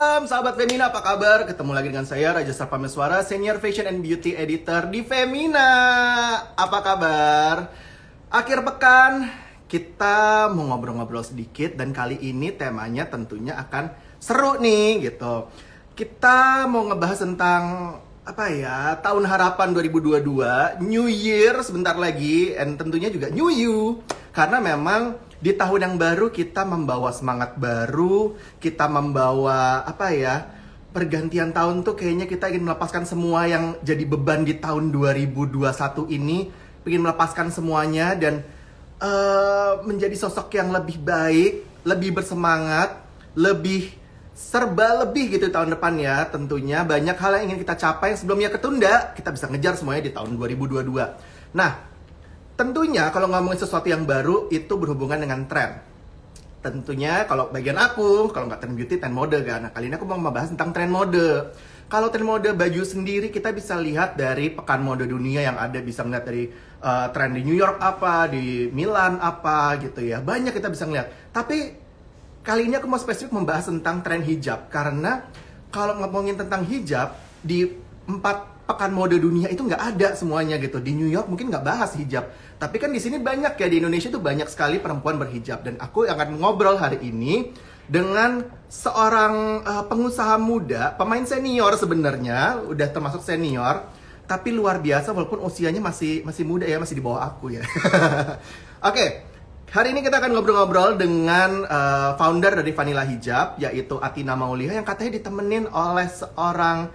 Sahabat Femina, apa kabar? Ketemu lagi dengan saya, Raja Sarpameswara, Senior Fashion and Beauty Editor di Femina. Apa kabar? Akhir pekan, kita mau ngobrol-ngobrol sedikit. Dan kali ini temanya tentunya akan seru nih, gitu. Kita mau ngebahas tentang, tahun harapan 2022, New Year sebentar lagi. Dan tentunya juga New You. Karena memang di tahun yang baru kita membawa semangat baru, kita membawa pergantian tahun tuh kayaknya kita ingin melepaskan semua yang jadi beban di tahun 2021 ini, ingin melepaskan semuanya dan menjadi sosok yang lebih baik, lebih bersemangat, lebih serba lebih gitu tahun depan ya. Tentunya banyak hal yang ingin kita capai yang sebelumnya ketunda, kita bisa ngejar semuanya di tahun 2022. Nah, tentunya kalau ngomongin sesuatu yang baru itu berhubungan dengan tren. Tentunya kalau bagian aku, kalau nggak tren beauty, tren mode kan. Nah, kali ini aku mau membahas tentang tren mode. Kalau tren mode baju sendiri kita bisa lihat dari pekan mode dunia yang ada, bisa ngeliat dari tren di New York apa, di Milan apa gitu ya. Banyak kita bisa ngeliat. Tapi kali ini aku mau spesifik membahas tentang tren hijab, karena kalau ngomongin tentang hijab di 4 pekan mode dunia itu nggak ada semuanya gitu. Di New York mungkin nggak bahas hijab, tapi kan di sini banyak ya, di Indonesia tuh banyak sekali perempuan berhijab. Dan aku akan ngobrol hari ini dengan seorang pengusaha muda, pemain senior sebenarnya, udah termasuk senior, tapi luar biasa walaupun usianya masih muda ya, masih di bawah aku ya. Oke. Hari ini kita akan ngobrol-ngobrol dengan founder dari Vanilla Hijab, yaitu Athina Mauliha, yang katanya ditemenin oleh seorang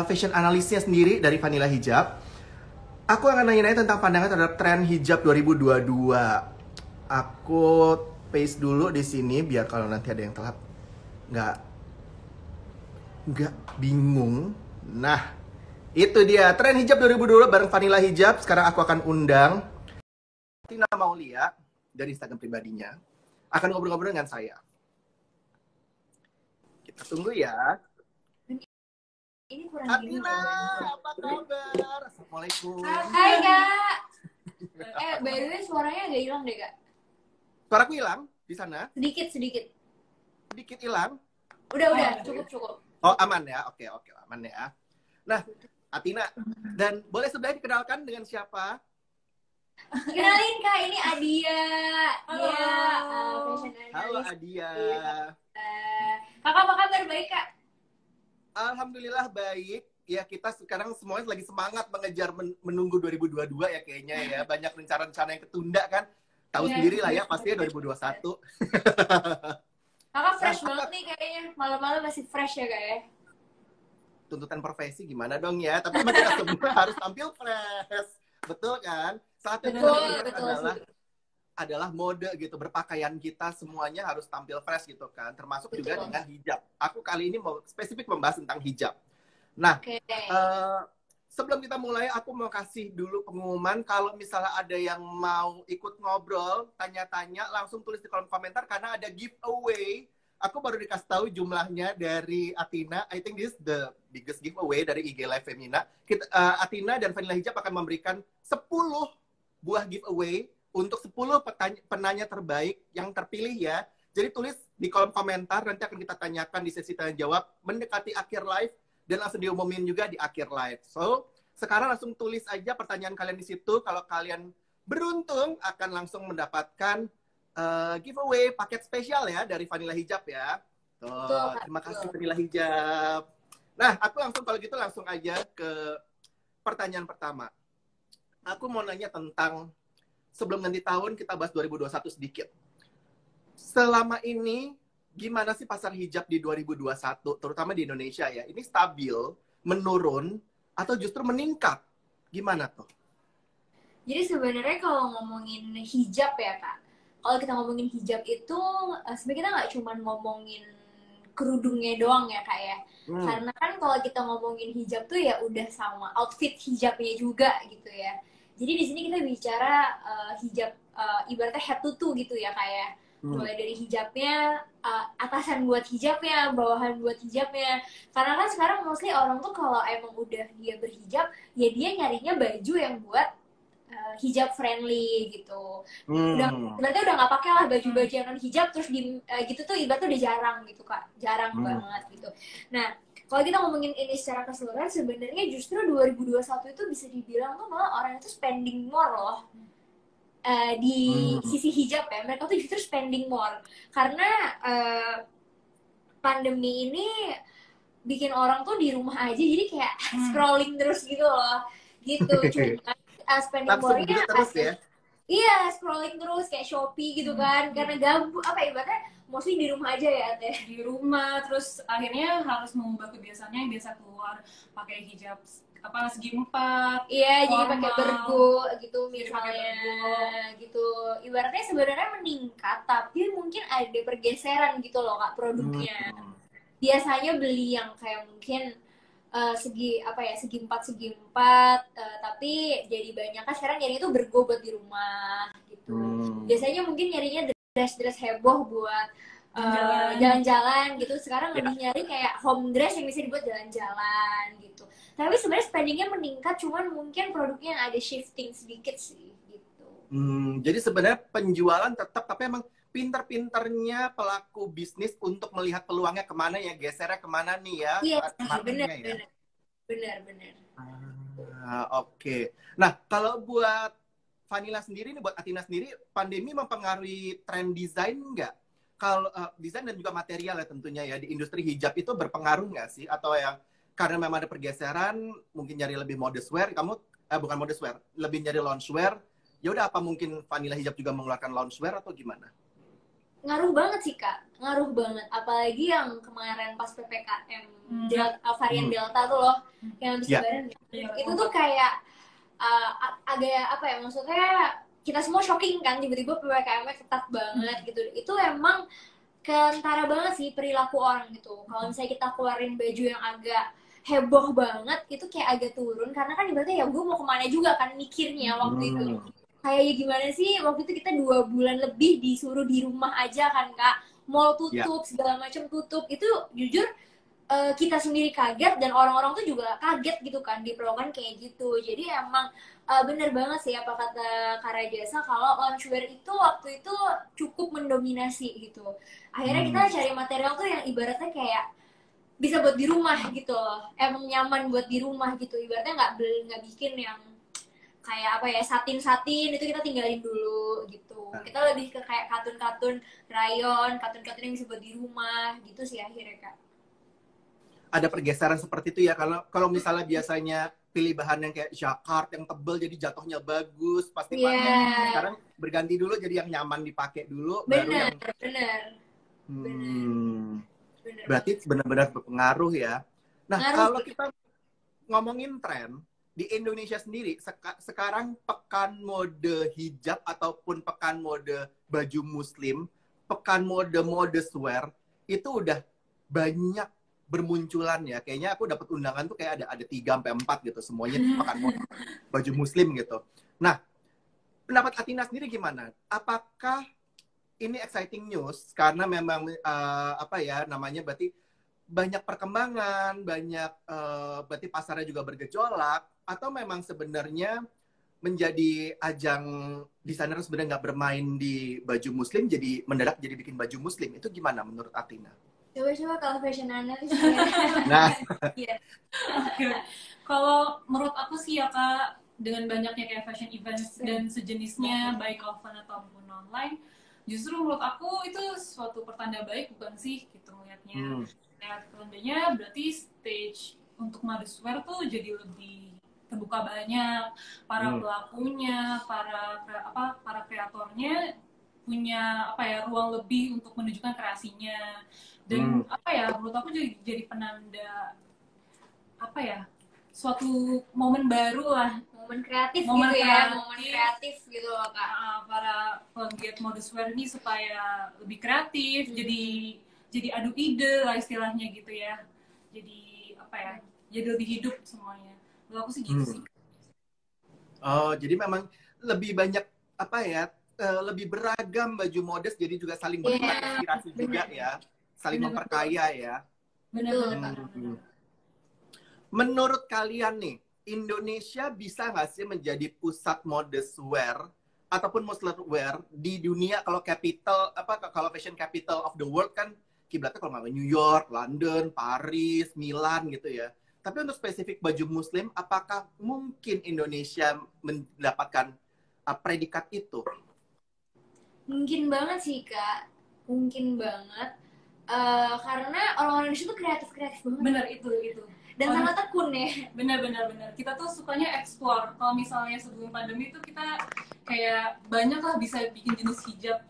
fashion analysnya sendiri dari Vanilla Hijab. Aku akan nanya-nanya tentang pandangan terhadap tren hijab 2022. Aku paste dulu di sini biar kalau nanti ada yang telat nggak bingung. Nah, itu dia tren hijab 2022 bareng Vanilla Hijab. Sekarang aku akan undang Athina Mauliha dari Instagram pribadinya, akan ngobrol-ngobrol dengan saya. Kita tunggu ya. Ini kurang Athina, apa kabar? Assalamualaikum. Hai Kak. By the way suaranya agak hilang deh Kak. Suaraku hilang di sana? Sedikit. Sedikit hilang? Udah, cukup. Oh, aman ya? Oke, aman ya. Nah, Athina, dan boleh sebenarnya dikenalkan dengan siapa? Kenalin Kak, ini Adia. Halo. Dia fashion analyst. Halo Adia. Kakak apa kabar? Baik Kak? Alhamdulillah baik. Ya, kita sekarang semuanya lagi semangat mengejar menunggu 2022 ya kayaknya ya. Banyak rencana-rencana yang ketunda kan. Tahu sendiri lah ya, pastinya 2021. Kakak fresh banget nih kayaknya. Malam-malam masih fresh ya Kak ya? Tuntutan profesi gimana dong ya? Tapi memang kita semua harus tampil fresh. Betul kan? Saat yang Betul. adalah mode gitu, berpakaian kita semuanya harus tampil fresh gitu kan, termasuk juga dengan hijab. Aku kali ini mau spesifik membahas tentang hijab. Nah, sebelum kita mulai, aku mau kasih dulu pengumuman. Kalau misalnya ada yang mau ikut ngobrol, tanya-tanya, langsung tulis di kolom komentar karena ada giveaway. Aku baru dikasih tahu jumlahnya dari Athina. I think this is the biggest giveaway dari IG Live Femina. Athina dan Vanilla Hijab akan memberikan 10 buah giveaway untuk 10 penanya terbaik yang terpilih ya. Jadi tulis di kolom komentar, nanti akan kita tanyakan di sesi tanya jawab mendekati akhir live dan langsung diumumin juga di akhir live. So, sekarang langsung tulis aja pertanyaan kalian di situ. Kalau kalian beruntung akan langsung mendapatkan giveaway paket spesial ya dari Vanilla Hijab ya. Tuh, terima kasih Vanilla Hijab. Nah, aku kalau gitu langsung aja ke pertanyaan pertama. Aku mau nanya tentang sebelum ganti tahun, kita bahas 2021 sedikit. Selama ini, gimana sih pasar hijab di 2021, terutama di Indonesia ya? Ini stabil, menurun, atau justru meningkat? Gimana tuh? Jadi sebenarnya kalau ngomongin hijab ya Kak, kalau kita ngomongin hijab itu sebenarnya kita nggak cuma ngomongin kerudungnya doang ya Kak ya. Karena kan kalau kita ngomongin hijab tuh ya udah sama outfit hijabnya juga gitu ya. Jadi di sini kita bicara hijab ibaratnya head to toe gitu ya Kak ya. Mulai dari hijabnya, atasan buat hijabnya, bawahan buat hijabnya. Karena kan sekarang mostly orang tuh kalau emang udah dia berhijab, ya dia nyarinya baju yang buat hijab friendly gitu. Hmm. Berarti udah nggak pakai lah baju-baju yang non hijab terus gitu tuh ibaratnya udah jarang gitu Kak, jarang banget gitu. Nah, kalau kita ngomongin ini secara keseluruhan, sebenarnya justru 2021 itu bisa dibilang tuh malah orang itu spending more loh. Di sisi hijab ya, mereka tuh justru spending more karena pandemi ini bikin orang tuh di rumah aja jadi kayak scrolling terus gitu loh gitu. Cuma spending Langsung more-nya gitu terus ya. iya, scrolling terus kayak Shopee gitu kan, karena gabut apa ya, ibaratnya mostly di rumah aja ya teh. Di rumah, terus akhirnya harus mengubah kebiasaannya yang biasa keluar pakai hijab segi 4. Iya, jadi pakai bergo gitu Jadi misalnya pakai gitu. Ibaratnya sebenarnya meningkat, tapi mungkin ada pergeseran gitu loh Kak produknya. Biasanya beli yang kayak mungkin segi 4 tapi jadi banyak kan sekarang nyari itu bergo buat di rumah gitu. Biasanya mungkin nyarinya dress heboh buat jalan-jalan gitu. Sekarang lebih nyari kayak home dress yang bisa dibuat jalan-jalan gitu. Tapi sebenarnya spendingnya meningkat, cuman mungkin produknya yang ada shifting sedikit sih gitu. Jadi sebenarnya penjualan tetap, tapi emang pinter-pinternya pelaku bisnis untuk melihat peluangnya kemana ya, gesernya kemana nih ya. Iya, benar. Benar. Oke. Nah, kalau buat Vanilla sendiri nih, buat Athina sendiri, pandemi mempengaruhi tren desain nggak? Kalau desain dan juga material ya tentunya ya, di industri hijab itu berpengaruh nggak sih? Atau yang karena memang ada pergeseran, mungkin nyari lebih modest wear, kamu bukan modest wear, lebih nyari loungewear, ya udah apa mungkin Vanilla Hijab juga mengeluarkan loungewear atau gimana? Ngaruh banget sih Kak, ngaruh banget. Apalagi yang kemarin pas PPKM varian Delta tuh loh, yang habis lebaran. Itu tuh kayak agak apa ya, maksudnya kita semua shocking kan, tiba-tiba PPKM-nya ketat banget gitu. Itu emang kentara banget sih perilaku orang gitu. Kalau misalnya kita keluarin baju yang agak heboh banget, itu kayak agak turun. Karena kan ibaratnya ya gue mau kemana juga kan mikirnya waktu itu. Kayak ya gimana sih, waktu itu kita 2 bulan lebih disuruh di rumah aja kan Kak. Mall tutup, segala macam tutup. Itu jujur kita sendiri kaget dan orang-orang tuh juga kaget gitu kan diperlakukan kayak gitu. Jadi emang bener banget sih apa kata Kak Rajasa, kalau loungewear itu waktu itu cukup mendominasi gitu. Akhirnya kita cari material tuh yang ibaratnya kayak bisa buat di rumah gitu loh. Emang nyaman buat di rumah gitu. Ibaratnya nggak bikin yang kayak apa ya, satin itu kita tinggalin dulu gitu. Kita lebih ke kayak katun rayon, katun yang bisa buat di rumah gitu sih akhirnya Kak. Ada pergeseran seperti itu ya, kalau misalnya biasanya pilih bahan yang kayak jacquard yang tebel jadi jatuhnya bagus pasti pakai. Sekarang berganti dulu jadi yang nyaman dipakai dulu. Bener. Berarti benar-benar berpengaruh ya. Nah, kalau kita ngomongin tren di Indonesia sendiri, sekarang pekan mode hijab ataupun pekan mode baju muslim, pekan mode modest wear itu udah banyak bermunculan ya. Kayaknya aku dapat undangan tuh kayak ada 3-4 gitu, semuanya pekan mode baju muslim gitu. Nah, pendapat Athina sendiri gimana? Apakah ini exciting news karena memang berarti banyak perkembangan, berarti pasarnya juga bergejolak, atau memang sebenarnya menjadi ajang desainer sebenarnya nggak bermain di baju muslim, jadi mendadak jadi bikin baju muslim, itu gimana menurut Athina? Coba kalau fashion analyst Nah, kalau menurut aku sih ya Kak, dengan banyaknya kayak fashion events dan sejenisnya baik offline ataupun online, justru menurut aku itu suatu pertanda baik bukan sih gitu melihatnya. Nah, pertandanya berarti stage untuk modest wear tuh jadi lebih terbuka banyak, para pelakunya, para kreatornya punya ruang lebih untuk menunjukkan kreasinya. Dan menurut aku jadi penanda suatu momen baru lah, momen kreatif momen kreatif gitu loh Kak. Para penggiat modest wear ini supaya lebih kreatif, jadi adu ide lah istilahnya gitu ya. Jadi jadi lebih hidup semuanya. Menurut aku sih gitu sih. Oh, jadi memang lebih banyak lebih beragam baju modest, jadi juga saling bertukar inspirasi juga ya, saling memperkaya ya. Benar. Menurut kalian nih, Indonesia bisa nggak sih menjadi pusat modest wear ataupun muslim wear di dunia? Kalau capital kalau fashion capital of the world kan kiblatnya kalau nggak New York, London, Paris, Milan gitu ya. Tapi untuk spesifik baju muslim, apakah mungkin Indonesia mendapatkan predikat itu? Mungkin banget sih Kak, mungkin banget. Karena orang-orang Indonesia tuh kreatif banget. Bener itu. Dan sangat tekun ya. Bener. Kita tuh sukanya explore. Kalau misalnya sebelum pandemi itu kita kayak banyak lah bisa bikin jenis hijab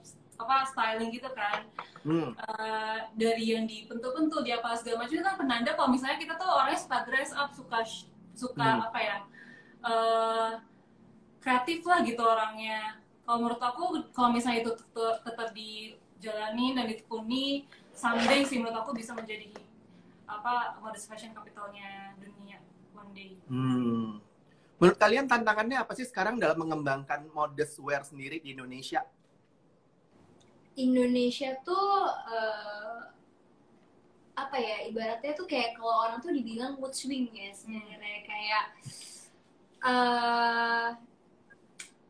styling gitu kan. Dari yang dibentuk-bentuk di apa segala macam itu kan penanda kalau misalnya kita tuh orangnya suka dress up, suka kreatif lah gitu orangnya. Kalau menurut aku kalau misalnya itu tetap dijalani dan ditekuni, someday sih menurut aku bisa menjadi modest fashion capitalnya dunia one day. Menurut kalian tantangannya apa sih sekarang dalam mengembangkan modest wear sendiri di Indonesia? Indonesia tuh ibaratnya tuh kayak kalau orang tuh dibilang mood swing ya sebenarnya, kayak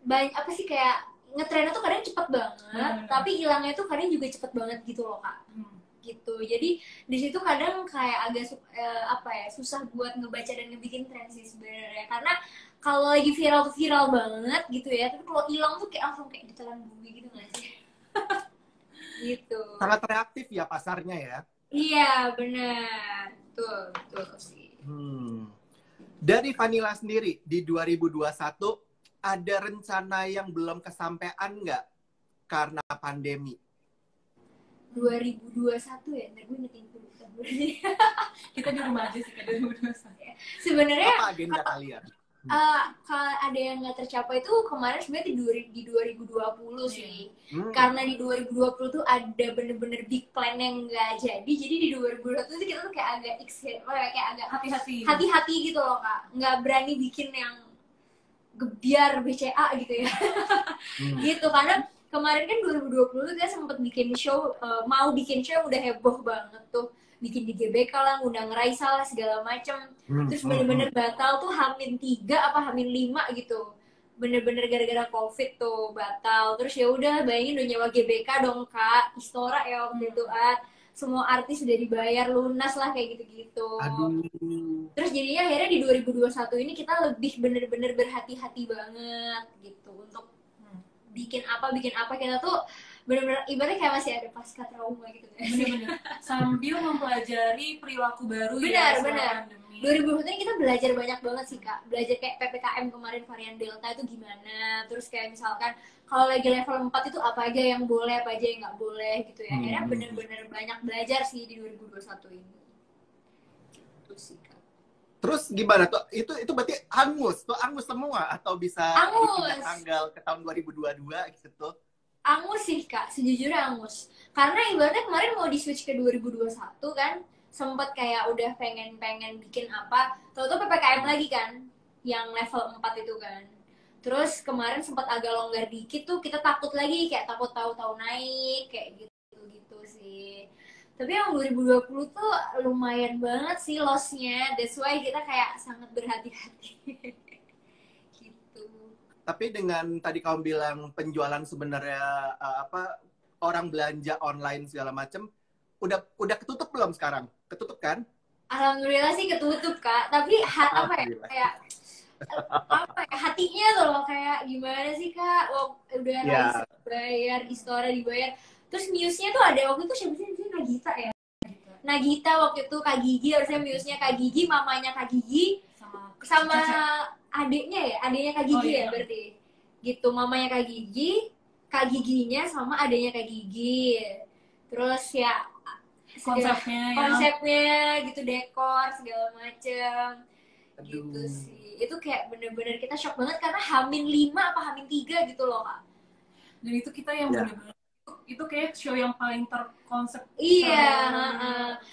banyak kayak ngetrennya tuh kadang cepet banget, tapi hilangnya tuh kadang juga cepet banget gitu loh Kak. Gitu. Jadi di situ kadang kayak agak susah buat ngebaca dan ngebikin tren sih sebenarnya, karena kalau lagi viral tuh viral banget gitu ya, tapi kalau hilang tuh kayak langsung kayak ditelan bumi gitu nggak sih? Gitu. Sangat reaktif ya pasarnya ya. Iya benar, betul sih. Dari Vanilla sendiri di 2021 ada rencana yang belum kesampaian nggak karena pandemi? 2021 ya, ntar gue ngetin dulu. Kita di rumah aja sih kan 2021. Sebenarnya apa agenda kalian? Kalau ada yang nggak tercapai itu kemarin sebenarnya di 2020 sih. Karena di 2020 tuh ada bener-bener big plan yang nggak jadi di 2021 tuh kita tuh kayak agak kayak agak hati-hati gitu loh Kak, nggak berani bikin yang gebiar BCA gitu ya. Gitu, karena kemarin kan 2020 tuh kita sempet bikin show, mau bikin show yang udah heboh banget tuh, bikin di GBK lah, ngundang Raisa lah segala macem. Terus bener-bener batal tuh H-3 apa H-5 gitu, bener-bener gara-gara COVID tuh batal. Terus ya udah, bayangin udah nyewa GBK dong Kak, Istora ya waktu itu semua artis udah dibayar lunas lah kayak gitu-gitu. Terus jadinya akhirnya di 2021 ini kita lebih bener-bener berhati-hati banget gitu untuk bikin apa kita tuh benar-benar ibaratnya kayak masih ada pasca trauma gitu kan. Bener-bener sambil mempelajari perilaku baru. Benar 2020 ini kita belajar banyak banget sih Kak, belajar kayak PPKM kemarin varian Delta itu gimana, terus kayak misalkan kalau lagi level 4 itu apa aja yang boleh, apa aja yang nggak boleh gitu ya. Akhirnya bener-bener banyak belajar sih di 2021 ini gitu sih Kak. Terus gimana tuh? Itu berarti angus semua atau bisa dipindah tanggal ke tahun 2022 gitu? Angus sih Kak, sejujurnya angus. Karena ibaratnya kemarin mau di-switch ke 2021 kan, sempet kayak udah pengen bikin apa, tahu-tahu PPKM lagi kan, yang level 4 itu kan. Terus kemarin sempat agak longgar dikit tuh, kita takut lagi, kayak takut tahu-tahu naik, kayak gitu sih. Tapi yang 2020 tuh lumayan banget sih loss-nya, that's why kita kayak sangat berhati-hati. Gitu. Tapi dengan tadi kamu bilang penjualan sebenarnya orang belanja online segala macem, udah ketutup belum sekarang? Ketutup kan? Alhamdulillah sih ketutup Kak, tapi hatinya tuh loh kayak gimana sih Kak, udah Raisa bayar, Istora dibayar. Terus Muse-nya tuh ada waktu itu siapa sih? Nagita ya? Nagita waktu itu, Kak Gigi, harusnya Muse-nya Kak Gigi, mamanya Kak Gigi, sama adiknya Kak Gigi ya berarti. Gitu, mamanya Kak Gigi, Kak Giginya sama adiknya Kak Gigi. Terus ya konsepnya gitu, dekor segala macem. Gitu sih. Itu kayak bener-bener kita shock banget karena H-5 apa H-3 gitu loh Kak. Dan itu kita yang bener-bener itu kayak show yang paling terkonsep. Iya,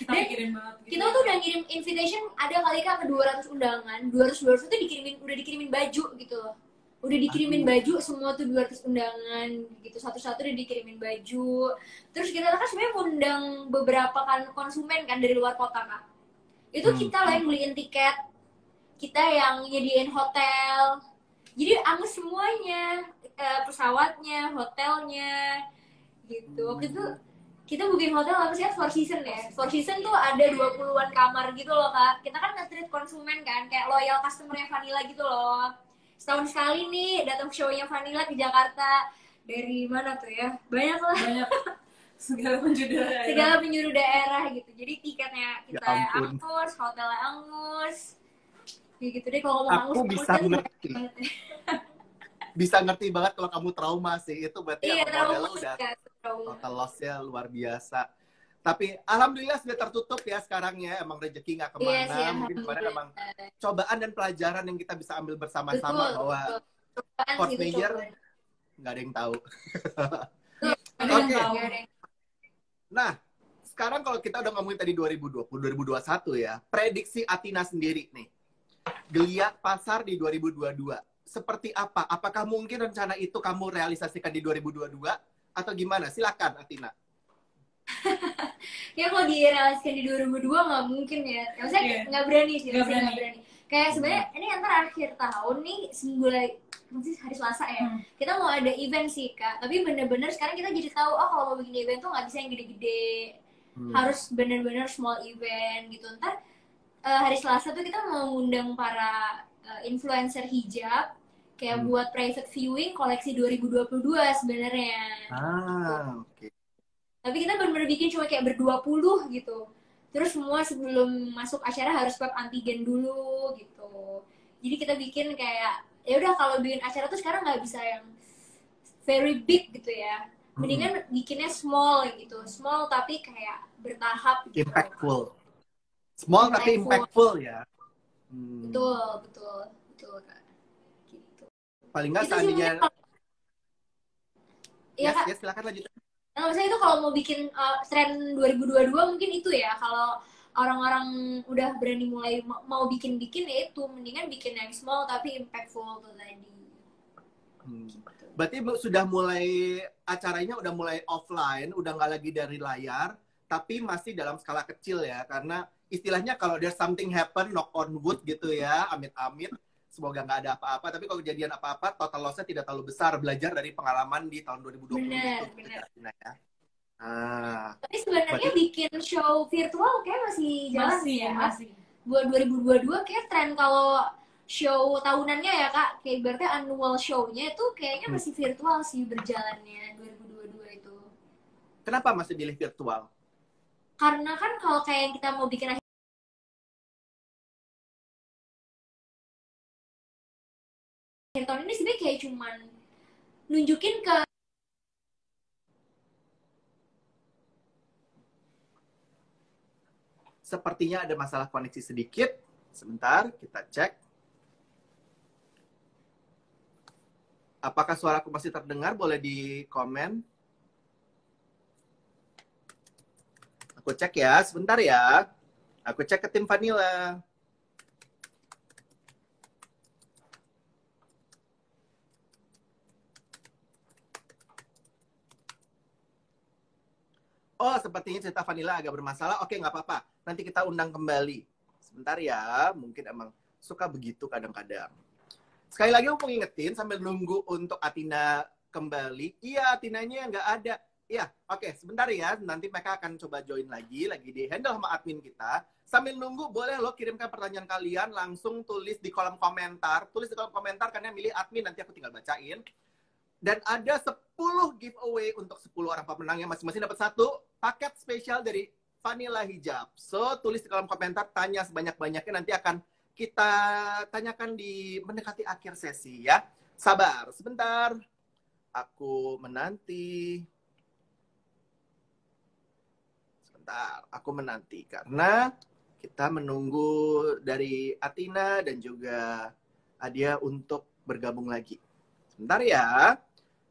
kita pikirin banget gitu. Kita tuh udah ngirim invitation ada kali Kak ke 200 undangan. 200 tuh udah dikirimin baju gitu loh. Udah dikirimin baju semua tuh 200 undangan gitu. Satu-satu udah dikirimin baju. Terus kita kan sebenarnya ngundang beberapa kan konsumen kan dari luar kota Kak. Itu kita lah yang beliin tiket. kita yang nyediain hotel. Jadi angus semuanya, pesawatnya, hotelnya, gitu. Waktu itu kita booking hotel apa sih, Four Seasons ya. Four Seasons tuh ada 20-an kamar gitu loh, Kak. Kita kan nge-treat konsumen kan, kayak loyal customer-nya Vanilla gitu loh. Setahun sekali nih datang show-nya Vanilla ke Jakarta. Dari mana tuh ya? Banyak lah. Banyak. Segala penjuru daerah. Segala penjuru daerah gitu. Jadi tiketnya Ya kita ampun. angus, hotelnya angus. Ya gitu deh, kalau ngomong Aku angus bisa kan ngerti. banget ya. Bisa ngerti banget kalau kamu trauma sih. Itu berarti Iya, emang trauma modelnya udah ya, trauma. total loss-nya luar biasa. Tapi alhamdulillah sudah tertutup ya sekarang ya. Emang rezeki nggak kemana. Iya sih, Mungkin kemarin emang alhamdulillah. cobaan dan pelajaran yang kita bisa ambil bersama-sama Betul, bahwa betul. Cobaan force sih, itu major cobaan. nggak ada yang tahu. Ada yang Oke. tahu. Nggak ada yang- Nah, sekarang kalau kita udah ngomongin tadi 2020, 2021 ya, prediksi Athina sendiri nih. Geliat pasar di 2022. Seperti apa? Apakah mungkin rencana itu kamu realisasikan di 2022? Atau gimana? Silakan, Athina. Ya kalau direalisasikan di 2002 nggak mungkin ya. Maksudnya Iya. nggak berani sih, Nggak maksudnya berani. Kayak sebenarnya ini antara akhir tahun nih, seminggu lagi, mungkin hari Selasa ya. Kita mau ada event sih, Kak. Tapi bener-bener sekarang kita jadi tahu, oh kalau mau bikin event tuh nggak bisa yang gede-gede. Harus bener-bener small event gitu. Ntar hari Selasa tuh kita mau ngundang para influencer hijab kayak buat private viewing koleksi 2022 sebenarnya. Oke. Tapi kita benar-benar bikin cuma kayak ber-20 gitu. Terus semua sebelum masuk acara harus swab antigen dulu gitu. Jadi kita bikin kayak ya udah kalau bikin acara tuh sekarang nggak bisa yang very big gitu ya. Mendingan bikinnya small gitu. Small tapi kayak bertahap gitu. Impactful. Small tapi impactful ya. Betul, betul, betul, Kak. Gitu. Paling nggak Itu sih seandainya... mungkin Iya, Kak. Ya, silakan lanjut. Nah, maksudnya itu kalau mau bikin tren 2022 mungkin itu ya. Kalau orang-orang udah berani mulai mau bikin-bikin ya itu. Mendingan bikin yang small tapi impactful tuh tadi. Gitu. Berarti sudah mulai, acaranya udah mulai offline, udah nggak lagi dari layar, tapi masih dalam skala kecil ya. Karena istilahnya kalau there's something happen, knock on wood gitu ya, amit-amit. Semoga nggak ada apa-apa, tapi kalau kejadian apa-apa, total loss-nya tidak terlalu besar. Belajar dari pengalaman di tahun 2020 Bener, itu. bener. Ya. Tapi sebenarnya bikin show virtual kayak masih jalan Masih, ya. masih. Buat 2022 kayak tren kalau show tahunannya ya, Kak. Kayak berarti annual show-nya itu kayaknya masih virtual sih berjalannya 2022 itu. Kenapa masih pilih virtual? Karena kan kalau kayak yang kita mau bikin akhir tahun ini sebenarnya kayak cuman nunjukin ke Sepertinya ada masalah koneksi sedikit. Sebentar, kita cek. Apakah suaraku masih terdengar? Boleh di komen. Aku cek ya, sebentar ya. Aku cek ke tim Vanilla. Oh, sepertinya cerita Vanilla agak bermasalah. Oke, nggak apa-apa. Nanti kita undang kembali. Sebentar ya, mungkin emang suka begitu kadang-kadang. Sekali lagi aku mau ngingetin sambil nunggu untuk Athina kembali. Iya, Athinanya nggak ada. Iya, oke, sebentar ya. Nanti mereka akan coba join lagi di handle sama admin kita. Sambil nunggu, boleh lo kirimkan pertanyaan kalian, langsung tulis di kolom komentar. Tulis di kolom komentar, karena milih admin, nanti aku tinggal bacain. Dan ada 10 giveaway untuk 10 orang pemenang yang masing-masing dapat satu paket spesial dari Vanilla Hijab. So, tulis di kolom komentar, tanya sebanyak-banyaknya, nanti akan kita tanyakan di mendekati akhir sesi ya. Sabar, sebentar. Aku menanti. Sebentar, aku menanti karena kita menunggu dari Athina dan juga Adia untuk bergabung lagi. Sebentar ya.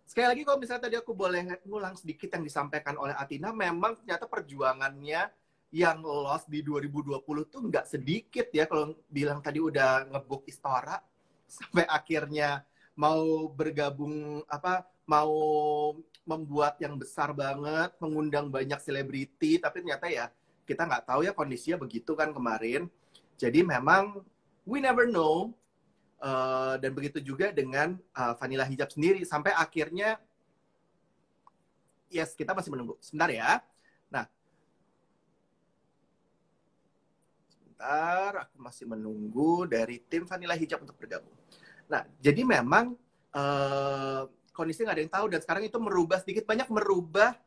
Sekali lagi kalau misalnya tadi aku boleh ngulang sedikit yang disampaikan oleh Athina, memang ternyata perjuangannya yang loss di 2020 tuh nggak sedikit ya. Kalau bilang tadi udah ngebook Istora, sampai akhirnya mau bergabung, mau membuat yang besar banget, mengundang banyak selebriti, tapi ternyata ya kita nggak tahu ya kondisinya begitu kan kemarin. Jadi memang we never know. Dan begitu juga dengan Vanilla Hijab sendiri. Sampai akhirnya, yes, kita masih menunggu. Sebentar ya. Nah, sebentar, aku masih menunggu dari tim Vanilla Hijab untuk bergabung. Nah, jadi memang kondisi nggak ada yang tahu. Dan sekarang itu merubah sedikit banyak, merubah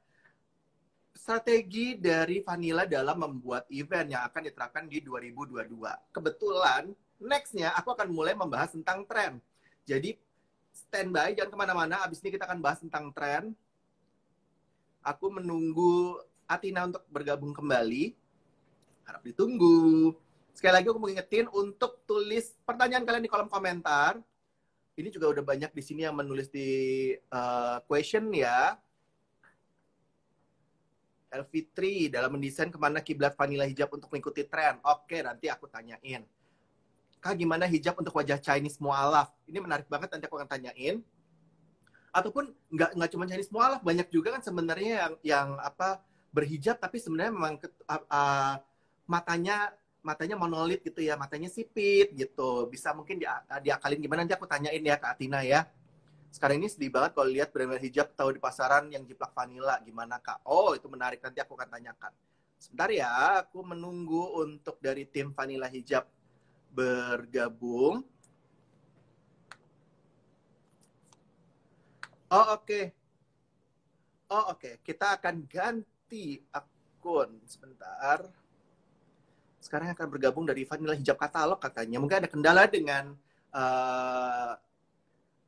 strategi dari Vanilla dalam membuat event yang akan diterapkan di 2022. Kebetulan, next-nya aku akan mulai membahas tentang tren. Jadi, standby, jangan kemana-mana. Abis ini kita akan bahas tentang tren. Aku menunggu Atina untuk bergabung kembali. Harap ditunggu. Sekali lagi aku mau ingetin untuk tulis pertanyaan kalian di kolom komentar. Ini juga udah banyak di sini yang menulis di question ya. Elfitri, dalam mendesain kemana kiblat Vanilla Hijab untuk mengikuti tren? Oke, nanti aku tanyain. Kak, gimana hijab untuk wajah Chinese mualaf? Ini menarik banget, nanti aku akan tanyain. Ataupun nggak cuma Chinese mualaf, banyak juga kan sebenarnya yang berhijab tapi sebenarnya memang matanya monolit gitu ya, matanya sipit gitu. Bisa mungkin diakalin gimana, nanti aku tanyain ya ke Atina ya. Sekarang ini sedih banget kalau lihat brand hijab tahu di pasaran yang jiplak vanilla. Gimana, Kak? Oh, itu menarik. Nanti aku akan tanyakan. Sebentar ya, aku menunggu untuk dari tim Vanilla Hijab bergabung. Oh, oke. Oh, oke. Kita akan ganti akun. Sebentar. Sekarang akan bergabung dari Vanilla Hijab katalog katanya. Mungkin ada kendala dengan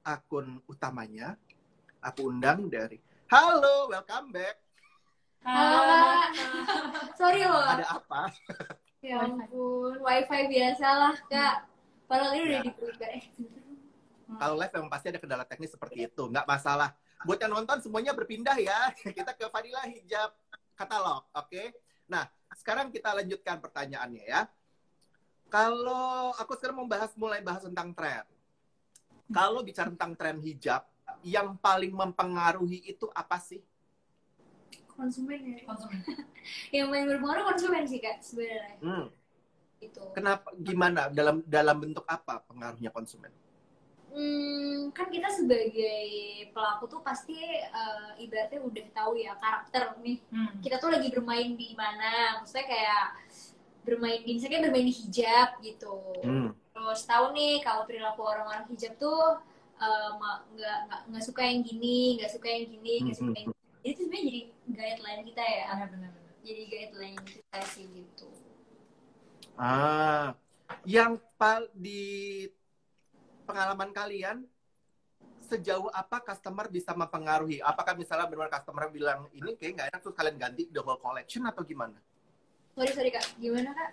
akun utamanya. Aku undang dari halo, welcome back. Halo Kak. Sorry loh. Ada apa? Ya ampun, wifi biasa lah Kak. Padahal ini udah di-prepare. Kalau live memang pasti ada kendala teknis seperti itu, nggak masalah. Buat yang nonton semuanya berpindah ya. Kita ke Vanilla Hijab katalog, oke? Nah, sekarang kita lanjutkan pertanyaannya ya. Kalau aku sekarang mulai bahas tentang tren. Kalau bicara tentang tren hijab, yang paling mempengaruhi itu apa sih? Konsumen ya. Konsumen. Yang paling berpengaruh konsumen sih Kak sebenarnya. Itu. Kenapa? Gimana? Dalam bentuk apa pengaruhnya konsumen? Kan kita sebagai pelaku tuh pasti ibaratnya udah tahu ya karakter nih. Kita tuh lagi bermain di mana? Maksudnya kayak misalnya bermain di hijab gitu. Terus tahu nih kalau perilaku orang-orang hijab tuh nggak suka yang gini, nggak suka yang gini, nggak suka yang gini. Jadi itu sebenarnya jadi guideline kita ya. Benar. Jadi guideline kita sih gitu. Yang di pengalaman kalian, sejauh apa customer bisa mempengaruhi? Apakah misalnya benar customer bilang ini kayak nggak enak terus kalian ganti the whole collection atau gimana? Sorry Kak, gimana Kak?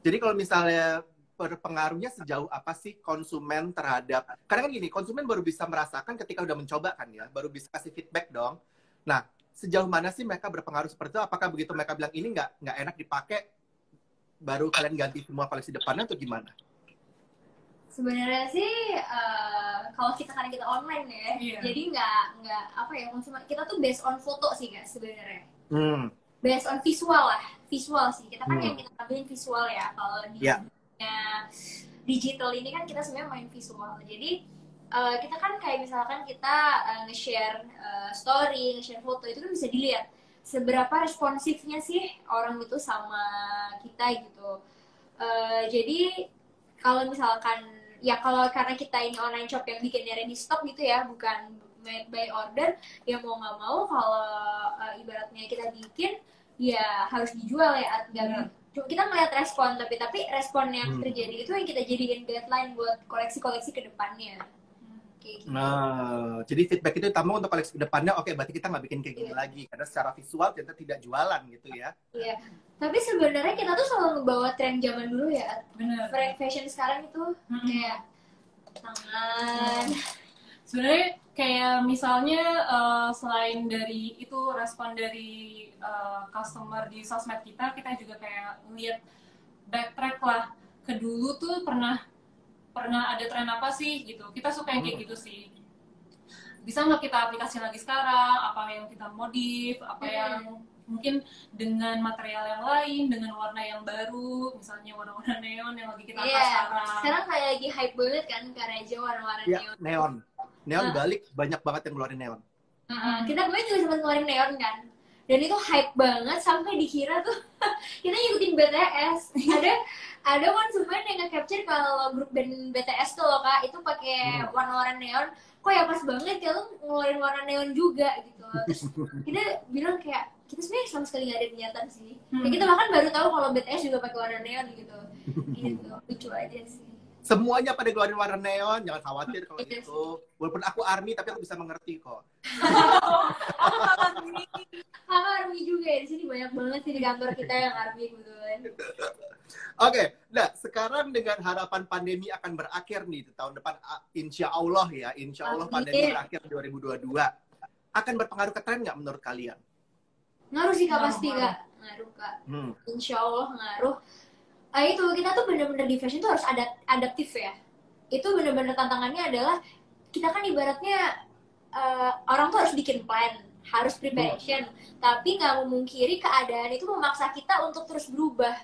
Jadi kalau misalnya berpengaruhnya sejauh apa sih konsumen terhadap, karena kan gini, konsumen baru bisa merasakan ketika udah mencoba kan ya, baru bisa kasih feedback dong. Nah, sejauh mana sih mereka berpengaruh seperti itu? Apakah begitu mereka bilang ini nggak enak dipakai, baru kalian ganti semua koleksi depannya atau gimana? Sebenarnya sih kalau karena kita online ya, jadi nggak apa ya, konsumen kita tuh based on foto sih Kak sebenarnya. Based on visual sih. Kita kan yang kita ambilin visual ya. Kalau di digital ini kan kita sebenarnya main visual. Jadi kita kan kayak misalkan kita nge-share story, nge-share foto, itu kan bisa dilihat seberapa responsifnya sih orang itu sama kita gitu. Jadi kalau misalkan ya karena kita ini online shop yang bikinnya ready stock gitu ya, bukan made by order, ya mau nggak mau kalau ibaratnya kita bikin ya harus dijual ya. Kita ngeliat respon, tapi respon yang terjadi itu yang kita jadiin deadline buat koleksi-koleksi kedepannya. Gitu. Nah, jadi feedback itu utama untuk koleksi kedepannya. Oke, berarti kita nggak bikin kayak gini lagi karena secara visual kita tidak jualan gitu ya. Iya. Tapi sebenarnya kita tuh selalu ngebawa tren zaman dulu ya. Benar. Fashion sekarang itu kayak tangan. Sebenarnya kayak misalnya selain dari itu respon dari customer di sosmed kita juga kayak lihat backtrack lah ke dulu tuh pernah ada tren apa sih gitu. Kita suka yang kayak gitu sih. bisa nggak kita aplikasi lagi sekarang, apa yang kita modif, apa yang mungkin dengan material yang lain, dengan warna yang baru, misalnya warna-warna neon yang lagi kita angkat sekarang. Sekarang kayak lagi hype banget kan karena aja warna-warna neon. Neon balik, banyak banget yang ngeluarin neon. Kita kemarin juga sempat ngeluarin neon kan, dan itu hype banget sampai dikira tuh kita ngikutin BTS. ada konsumen yang nge-capture kalau grup band BTS tuh loh kak, itu pakai warna-warna neon. Kok ya pas banget ya lo ngeluarin warna neon juga gitu. Terus kita bilang kayak kita sebenarnya sama sekali nggak ada niatan sih. Ya kita bahkan baru tahu kalau BTS juga pakai warna neon gitu. Gitu, lucu aja sih. Semuanya pada ngeluarin warna neon, jangan khawatir kalau gitu. Walaupun aku ARMY tapi aku bisa mengerti kok. Kakak ARMY juga ya, di sini banyak banget sih di kantor kita yang ARMY kebetulan. Oke, nah sekarang dengan harapan pandemi akan berakhir nih di tahun depan, insya Allah ya, insya Allah pandemi berakhir 2022. Akan berpengaruh ke tren nggak menurut kalian? Ngaruh sih kak, pasti kak. Ngaruh kak. Insya Allah ngaruh. Itu kita tuh bener-bener di fashion tuh harus adaptif ya. Itu bener-bener tantangannya adalah kita kan ibaratnya orang tuh harus bikin plan, harus preparation, tapi nggak memungkiri keadaan itu memaksa kita untuk terus berubah.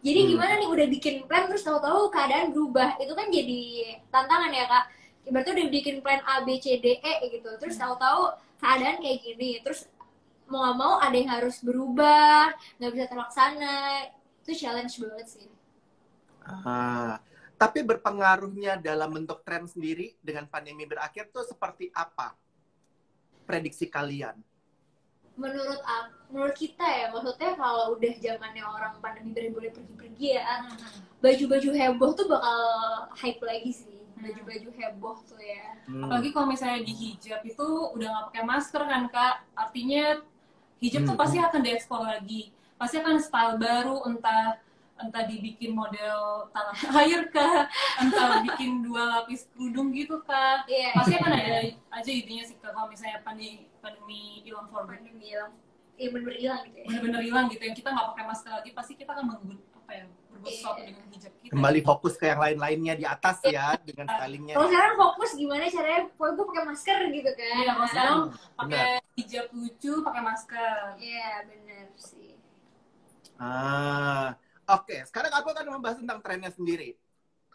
Jadi gimana nih udah bikin plan terus tahu-tahu keadaan berubah, itu kan jadi tantangan ya kak. Ibaratnya udah bikin plan A B C D E gitu, terus tahu-tahu keadaan kayak gini, terus mau nggak mau ada yang harus berubah, nggak bisa terlaksana. Itu challenge banget sih. Tapi berpengaruhnya dalam bentuk tren sendiri dengan pandemi berakhir tuh seperti apa? Prediksi kalian? Menurut kita ya, maksudnya kalau udah zamannya orang pandemi boleh pergi-pergi ya, baju-baju heboh tuh bakal hype lagi sih. Baju-baju heboh tuh ya. Apalagi kalau misalnya di hijab itu udah nggak pakai masker kan kak, artinya hijab tuh pasti akan dieksplor lagi, pasti akan style baru, entah dibikin model tanah air kah, entah bikin 2 lapis kerudung gitu kah. Pasti akan ada aja idenya sih kalau misalnya pandemi hilang bener-bener hilang gitu ya. Bener-bener hilang gitu, yang kita nggak pakai masker lagi, pasti kita akan berbuat sesuatu dengan hijab kita. Kembali fokus ke yang lain-lainnya di atas ya, dengan stylingnya. Kalau sekarang fokus gimana caranya, gue pakai masker gitu kan. Iya, kalau sekarang pakai hijab lucu, pakai masker. Iya, bener sih. Oke, sekarang aku akan membahas tentang trennya sendiri.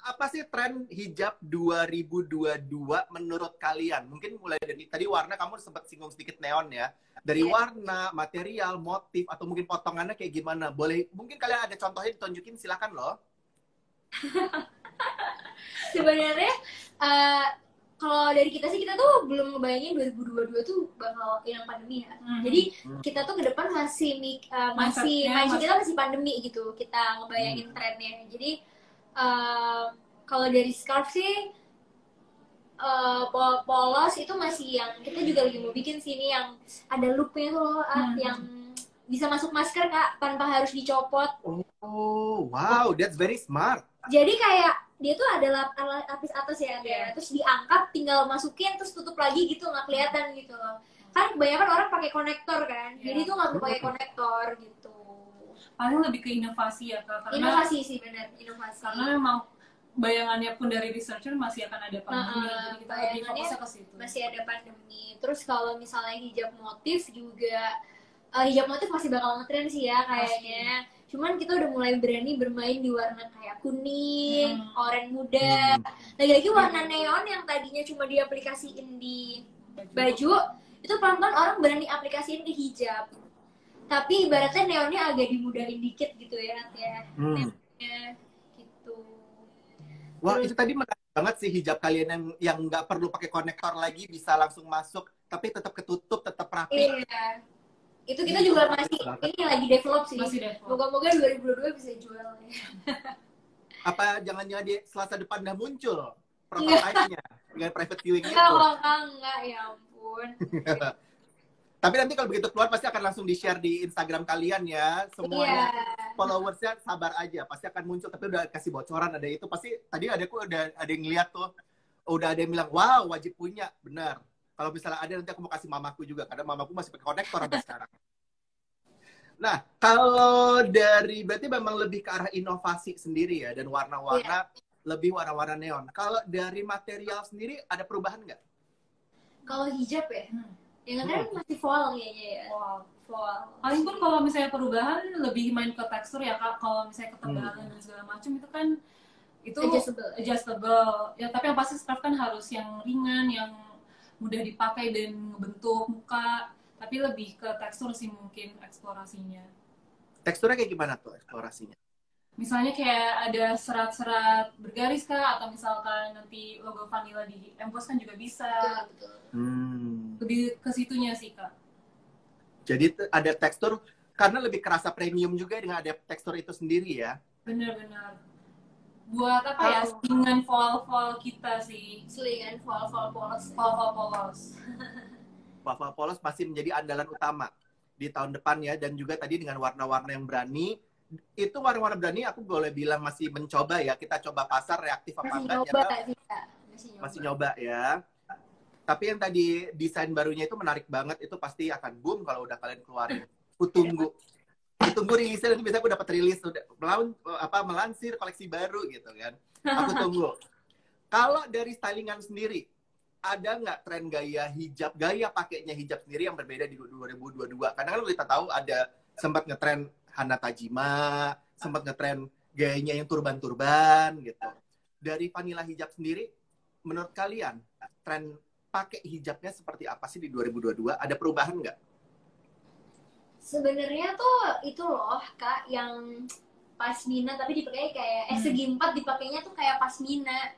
Apa sih tren hijab 2022 menurut kalian? Mungkin mulai dari tadi warna, kamu sempat singgung sedikit neon ya. Dari warna, material, motif, atau mungkin potongannya kayak gimana? Boleh, mungkin kalian ada contohnya ditunjukin, silakan loh. Sebenarnya, kalau dari kita sih, kita tuh belum ngebayangin 2022 tuh bakal hilang pandemi ya. Jadi kita tuh ke depan masih mindset kita masih pandemi gitu. Kita ngebayangin trennya. Jadi kalau dari scarf sih polos itu masih yang kita juga lagi mau bikin sini, yang ada loopnya tuh yang bisa masuk masker kak tanpa harus dicopot. Oh wow, that's very smart. Jadi kayak dia tuh ada lapis atas ya, terus diangkat tinggal masukin terus tutup lagi gitu, nggak kelihatan gitu loh. Kan kebanyakan orang pakai konektor kan, jadi tuh nggak perlu pakai konektor gitu. Paling lebih ke inovasi ya kak, karena inovasi sih, benar, inovasi. Karena memang bayangannya pun dari researcher masih akan ada pandemi, jadi kita lebih fokusnya ke situ. Masih ada pandemi. Terus kalau misalnya hijab motif juga, hijab motif masih bakal ngetren sih ya kayaknya. Cuman kita udah mulai berani bermain di warna kayak kuning, oranye muda. Lagi-lagi warna neon yang tadinya cuma diaplikasiin di baju, itu pelan-pelan orang berani aplikasiin di hijab. Tapi ibaratnya neonnya agak dimudahin dikit gitu ya, neonnya gitu. Wah, itu tadi menarik banget sih, hijab kalian yang nggak perlu pakai konektor lagi, bisa langsung masuk, tapi tetap ketutup, tetap rapi. Iya. Itu kita juga masih ini lagi develop sih. Moga-moga 2022 bisa jual. Apa jangan-jangan di Selasa depan udah muncul prototype-nya dengan private viewing itu? Enggak, ya ampun. Tapi nanti kalau begitu keluar pasti akan langsung di-share di Instagram kalian ya. Semuanya followersnya sabar aja, pasti akan muncul. Tapi udah kasih bocoran, ada itu. Pasti tadi ada yang ngeliat tuh, udah ada yang bilang, wow wajib punya, benar. Kalau misalnya ada, nanti aku mau kasih mamaku juga. Karena mamaku masih pakai konektor sampai sekarang. Nah, kalau berarti memang lebih ke arah inovasi sendiri ya. Dan warna-warna, lebih warna-warna neon. Kalau dari material sendiri, ada perubahan nggak? Kalau hijab ya, yang ngetren masih voile kayaknya ya. Voile. Paling pun kalau misalnya perubahan lebih main ke tekstur ya Kak. Kalau misalnya ketebalan dan segala macam itu kan itu adjustable. Ya tapi yang pasti scarf kan harus yang ringan, yang mudah dipakai dan ngebentuk muka. Tapi lebih ke tekstur sih mungkin eksplorasinya. Teksturnya kayak gimana tuh eksplorasinya? Misalnya kayak ada serat-serat bergaris Kak, atau misalkan nanti logo vanilla di emboss kan juga bisa. Betul. Lebih ke situnya sih Kak. Jadi ada tekstur karena lebih kerasa premium juga dengan ada tekstur itu sendiri ya. Benar-benar. Buat apa ya? Selingan voile kita sih. Selingan voile polos. Voile polos masih menjadi andalan utama di tahun depan ya, dan juga tadi dengan warna-warna yang berani. Itu warna-warna berani aku boleh bilang masih mencoba ya. Kita coba pasar reaktif apa enggak ya. Masih nyoba ya. Tapi yang tadi desain barunya itu menarik banget, itu pasti akan boom kalau udah kalian keluarin. Aku tunggu rilisnya, nanti biasanya aku dapat rilis udah melansir koleksi baru gitu kan. Aku tunggu. Kalau dari stylingan sendiri, ada nggak tren gaya hijab, gaya pakainya hijab sendiri yang berbeda di 2022? Karena kan kita tahu ada sempat ngetren Hana Tajima, sempat ngetren gayanya yang turban-turban gitu. Dari Vanilla Hijab sendiri, menurut kalian tren pakai hijabnya seperti apa sih di 2022? Ada perubahan nggak? Sebenarnya tuh itu loh Kak, yang pasmina tapi dipakai kayak segi 4 dipakainya tuh kayak pasmina.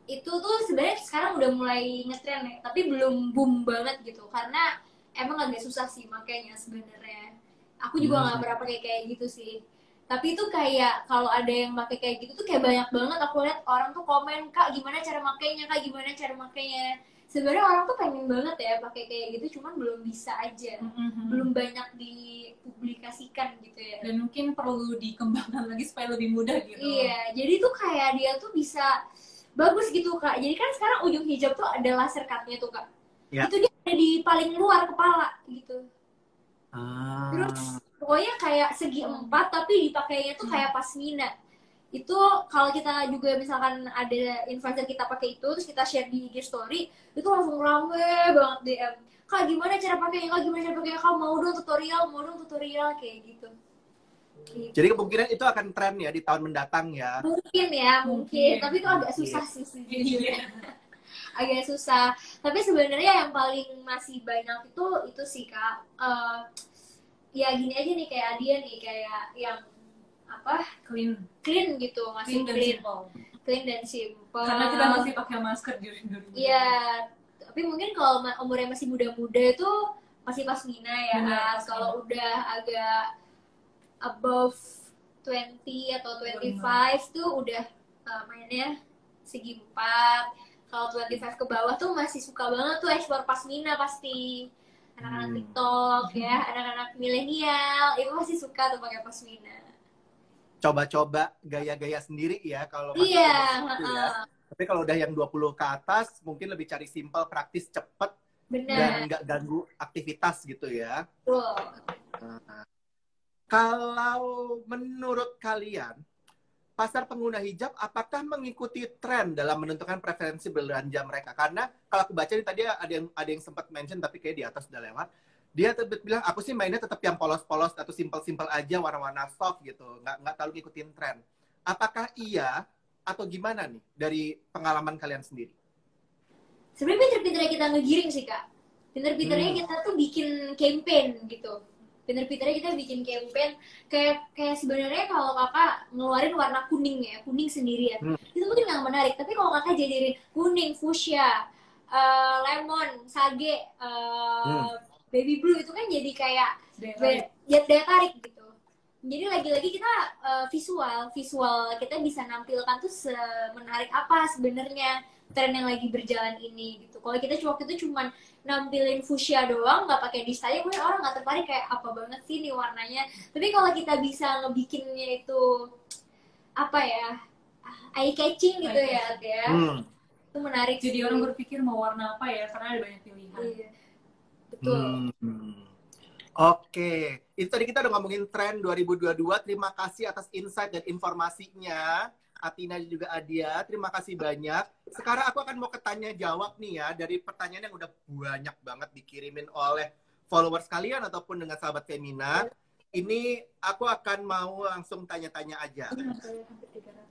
Itu tuh sebenarnya sekarang udah mulai ngetren ya, tapi belum boom banget gitu karena emang agak susah sih makanya sebenarnya. Aku juga nggak pernah pakai kayak gitu sih. Tapi itu kayak kalau ada yang pakai kayak gitu tuh kayak banyak banget aku lihat orang tuh komen, Kak gimana cara makainya, Kak gimana cara makainya. Sebenarnya orang tuh pengen banget ya pakai kayak gitu, cuman belum bisa aja, belum banyak dipublikasikan gitu ya. Dan mungkin perlu dikembangkan lagi supaya lebih mudah gitu. Iya, jadi tuh kayak dia tuh bisa bagus gitu Kak. Jadi kan sekarang ujung hijab tuh ada laser cutnya tuh Kak. Ya. Itu dia ada di paling luar kepala gitu. Terus pokoknya kayak segi 4 tapi dipakainya tuh kayak pasmina. Itu kalau kita juga misalkan ada influencer kita pakai itu terus kita share di IG story, itu langsung rame banget DM. Kak gimana cara pakainya, Kak gimana cara pakainya, Kak mau dong tutorial kayak gitu. Jadi kemungkinan itu akan tren ya di tahun mendatang ya. Mungkin. Tapi itu agak susah sih sejujurnya. Agak susah. Tapi sebenarnya yang paling masih banyak itu sih Kak. Ya gini aja nih kayak dia nih kayak yang apa? Clean gitu, masih clean dan simple. Karena kita masih pakai masker di 2020. Iya. Tapi mungkin kalau umurnya masih muda-muda itu masih pasmina ya. Kalau udah agak above 20 atau 25 tuh udah mainnya segi 4. Kalau 25 ke bawah tuh masih suka banget tuh explore pasmina pasti. Anak-anak TikTok ya, anak-anak milenial itu masih suka tuh pakai pasmina. Coba-coba gaya-gaya sendiri ya kalau masih ya. Tapi kalau udah yang 20 ke atas mungkin lebih cari simple, praktis, cepet. Dan nggak ganggu aktivitas gitu ya. Kalau menurut kalian, pasar pengguna hijab apakah mengikuti tren dalam menentukan preferensi belanja mereka? Karena kalau aku baca nih tadi ada yang sempat mention tapi kayak di atas udah lewat. Dia bilang aku sih mainnya tetap yang polos-polos atau simple-simple aja, warna-warna soft gitu, nggak terlalu ngikutin tren. Apakah iya atau gimana nih dari pengalaman kalian sendiri? Sebenarnya pinter-pinternya kita ngegiring sih Kak. Pinter-pinternya kita tuh bikin campaign gitu. Pinter-pinternya kita bikin campaign kayak sebenarnya kalau kakak ngeluarin warna kuning ya, kuning sendiri ya, itu mungkin nggak menarik. Tapi kalau kakak jadiin kuning, fuchsia, lemon, sage, baby blue itu kan jadi kayak daya tarik gitu. Jadi lagi-lagi kita visual kita bisa nampilkan tuh semenarik apa sebenarnya tren yang lagi berjalan ini gitu. Kalau kita waktu itu cuman nampilin fuchsia doang, nggak pakai desain, mungkin orang nggak tertarik kayak apa banget sih nih warnanya. Tapi kalau kita bisa ngebikinnya itu apa ya, eye catching gitu ya, itu menarik. Jadi sih. orang berpikir mau warna apa ya, karena ada banyak pilihan. Iya. Betul. Oke, itu tadi kita udah ngomongin tren 2022. Terima kasih atas insight dan informasinya. Athina dan juga Adia. Terima kasih banyak. Sekarang aku akan mau ketanya jawab nih ya, dari pertanyaan yang udah banyak banget dikirimin oleh followers kalian ataupun dengan sahabat Femina. Ini aku akan mau langsung tanya-tanya aja.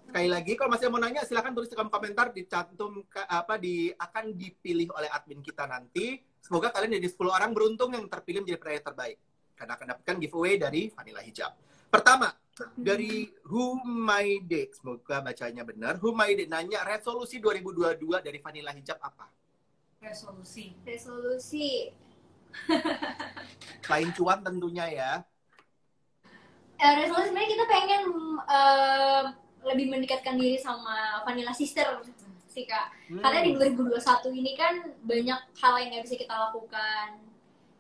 Sekali lagi, kalau masih mau nanya, silahkan tulis di kolom komentar, dicantum akan dipilih oleh admin kita nanti. Semoga kalian jadi 10 orang beruntung yang terpilih menjadi penanya terbaik. Karena akan dapatkan giveaway dari Vanilla Hijab. Pertama, dari Humaide, semoga bacanya benar. Humaide nanya, resolusi 2022 dari Vanilla Hijab apa? Resolusi. Selain cuan tentunya ya. Resolusi sebenarnya kita pengen lebih mendekatkan diri sama Vanilla Sister sih Kak. Karena di 2021 ini kan banyak hal yang nggak bisa kita lakukan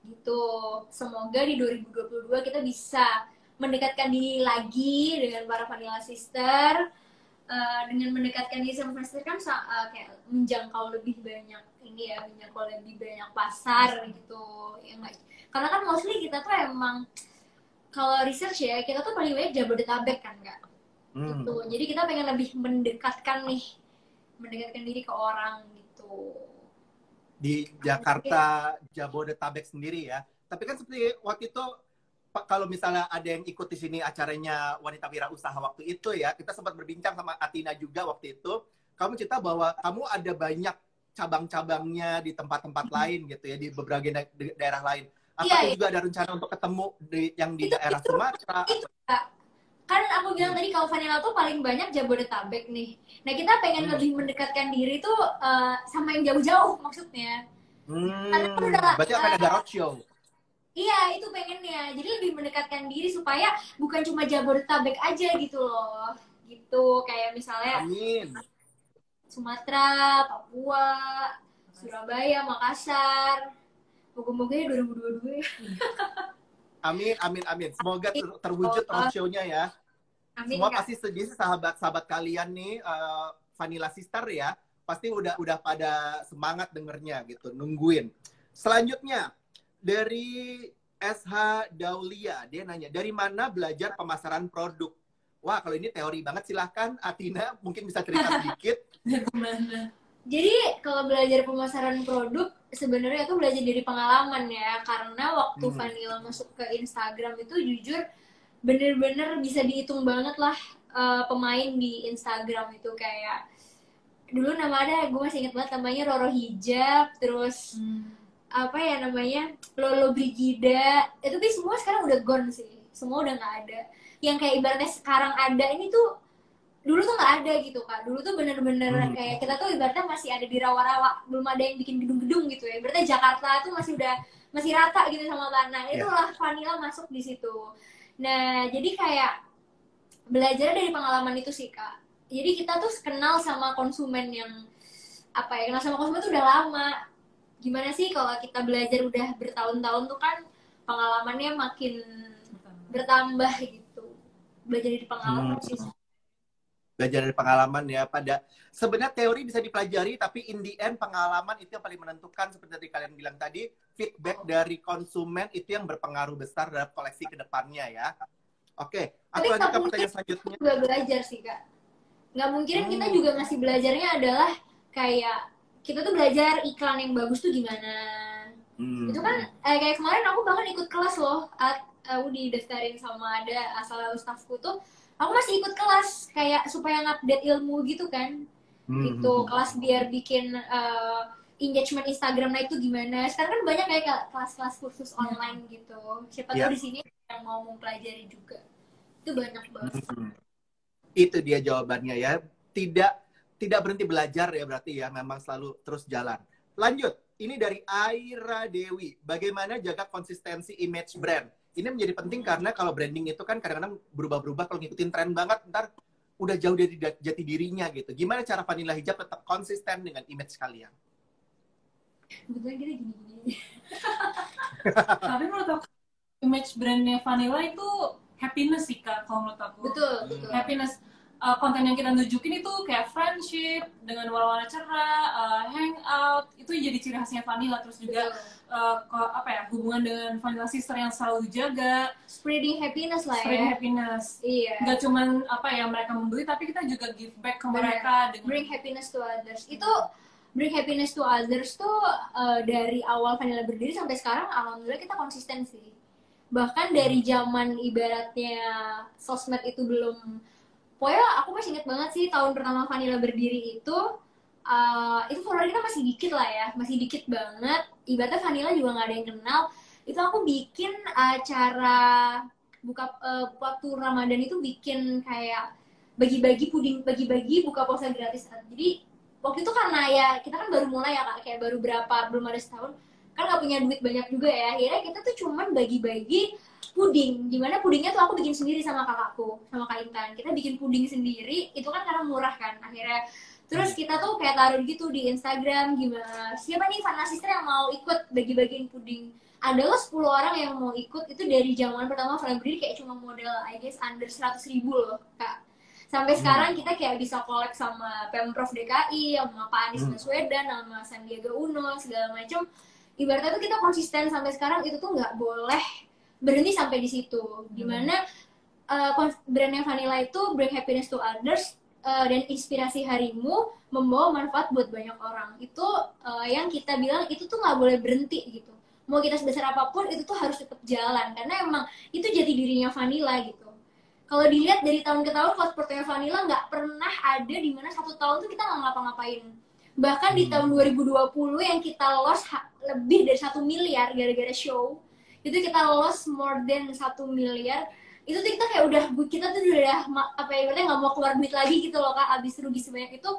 gitu. Semoga di 2022 kita bisa mendekatkan diri lagi dengan para Vanilla Sister. Dengan mendekatkan diri sama Vanilla Sister kan kayak menjangkau lebih banyak ini ya, menjangkau lebih banyak pasar gitu. Ya, karena kan mostly kita tuh emang kalau research ya, kita tuh paling banyak Jabodetabek kan, Kak? Gitu. Jadi kita pengen lebih mendekatkan diri ke orang gitu. Di Jakarta, Jabodetabek sendiri ya. Tapi kan seperti waktu itu, kalau misalnya ada yang ikut di sini acaranya Wanita Wirausaha waktu itu ya, kita sempat berbincang sama Athina juga waktu itu. Kamu cerita bahwa kamu ada banyak cabang-cabangnya di tempat-tempat lain gitu ya, di beberapa daerah lain. Apakah juga ada rencana untuk ketemu yang di daerah Sumatera? Kan aku bilang tadi kalau Vanilla tuh paling banyak Jabodetabek nih. Nah kita pengen lebih mendekatkan diri tuh sama yang jauh-jauh maksudnya. Berarti akan ada roadshow. Iya itu pengennya. Jadi lebih mendekatkan diri supaya bukan cuma Jabodetabek aja gitu loh. Gitu kayak misalnya Sumatera, Papua, Surabaya, Makassar. Moga-moga ya 2022 ya. Amin. Semoga terwujud roadshow-nya ya. Amin, semua Kak. pasti sedih sahabat-sahabat kalian nih, Vanilla Sister ya. Pasti udah pada semangat dengernya gitu, nungguin. Selanjutnya, dari SH Daulia, dia nanya, dari mana belajar pemasaran produk? Wah, kalau ini teori banget, silahkan Athina mungkin bisa cerita sedikit. Jadi kalau belajar pemasaran produk sebenarnya aku belajar dari pengalaman ya, karena waktu Vanilla masuk ke Instagram itu jujur bener-bener bisa dihitung banget lah pemain di Instagram itu. Kayak dulu gue masih inget banget namanya Roro Hijab, terus apa ya namanya Lolo Brigida, itu tuh semua sekarang udah gone sih, semua udah nggak ada. Yang kayak ibaratnya sekarang ada ini tuh dulu tuh nggak ada gitu Kak. Dulu tuh bener-bener kayak kita tuh ibaratnya masih ada di rawa-rawa, belum ada yang bikin gedung-gedung gitu ya. Ibaratnya Jakarta tuh masih rata gitu sama tanah. Itulah Vanilla masuk di situ. Nah, jadi kayak belajar dari pengalaman itu sih Kak. Jadi kita tuh kenal sama konsumen yang kenal sama konsumen tuh udah lama. Gimana sih kalau kita belajar udah bertahun-tahun tuh kan pengalamannya makin bertambah gitu. Belajar dari pengalaman sih. Belajar dari pengalaman ya. Sebenarnya teori bisa dipelajari, tapi in the end pengalaman itu yang paling menentukan. Seperti yang kalian bilang tadi, feedback dari konsumen itu yang berpengaruh besar dalam koleksi kedepannya ya. Oke, aku lanjut ke pertanyaan selanjutnya. Juga belajar sih Kak. Nggak mungkin kita juga masih belajarnya adalah kayak kita tuh belajar iklan yang bagus tuh gimana. Itu kan kayak kemarin aku bahkan ikut kelas loh. Aku didaftarin sama ada asal staffku tuh. Aku masih ikut kelas kayak supaya ngupdate ilmu gitu kan. Gitu, kelas biar bikin engagement Instagram itu gimana. Sekarang kan banyak kayak kelas-kelas kursus online gitu. Siapa tahu di sini yang mau mempelajari juga. Itu banyak banget. Itu dia jawabannya ya. Tidak berhenti belajar ya berarti ya, memang selalu terus jalan. Lanjut, ini dari Aira Dewi. Bagaimana jaga konsistensi image brand? Ini menjadi penting karena kalau branding itu kan kadang-kadang berubah-berubah. Kalau ngikutin tren banget, ntar udah jauh dari jati dirinya gitu. Gimana cara Vanilla Hijab tetap konsisten dengan image kalian? Kebetulan kita gini-gini. Tapi menurut aku, image brandnya Vanilla itu happiness sih Kak, kalau menurut aku. Betul. Happiness. konten yang kita tunjukin itu kayak friendship dengan warna-warna cerah, hangout, itu jadi ciri khasnya Vanilla. Terus juga hubungan dengan Vanilla Sister yang selalu dijaga, spreading happiness lah spreading ya. happiness. Iya. Nggak cuman mereka membeli, tapi kita juga give back ke mereka dengan bring happiness to others. Itu bring happiness to others tuh dari awal Vanilla berdiri sampai sekarang alhamdulillah kita konsisten sih. Bahkan dari zaman ibaratnya sosmed itu belum, pokoknya aku masih inget banget sih tahun pertama Vanilla berdiri itu follower kita masih dikit lah ya, masih dikit banget. Ibaratnya Vanilla juga nggak ada yang kenal. Itu aku bikin acara buka waktu Ramadan itu bikin kayak bagi-bagi puding, bagi-bagi buka puasa gratis. Jadi waktu itu karena ya kita kan baru mulai ya Kak, kayak baru belum ada setahun, kan nggak punya duit banyak juga ya. Akhirnya kita tuh cuman bagi-bagi puding, dimana pudingnya tuh aku bikin sendiri sama kakakku, sama Kak Intan. Kita bikin puding sendiri, itu kan karena murah kan akhirnya. Terus kita tuh kayak taruh gitu di Instagram, gimana, siapa nih Vanilla Sister yang mau ikut bagi-bagiin puding. Adalah 10 orang yang mau ikut, itu dari zaman pertama Vanilla berdiri kayak cuma modal I guess under 100.000 loh Kak. Sampai sekarang kita kayak bisa collab sama Pemprov DKI, sama Pak Anies Baswedan, sama Sandiaga Uno, segala macam. Ibaratnya tuh kita konsisten sampai sekarang, itu tuh nggak boleh berhenti sampai di situ. Dimana brandnya Vanilla itu bring happiness to others, dan inspirasi harimu membawa manfaat buat banyak orang. Itu yang kita bilang itu tuh nggak boleh berhenti gitu. Mau kita sebesar apapun itu tuh harus tetap jalan, karena emang itu jati dirinya Vanilla gitu. Kalau dilihat dari tahun ke tahun, portfolio Vanilla nggak pernah ada di mana satu tahun tuh kita nggak ngapa-ngapain. Bahkan di tahun 2020 yang kita loss lebih dari 1 miliar gara-gara show, itu kita loss more than 1 miliar. Itu tuh kita kayak kita tuh udah nggak mau keluar duit lagi gitu loh Kak, abis rugi sebanyak itu.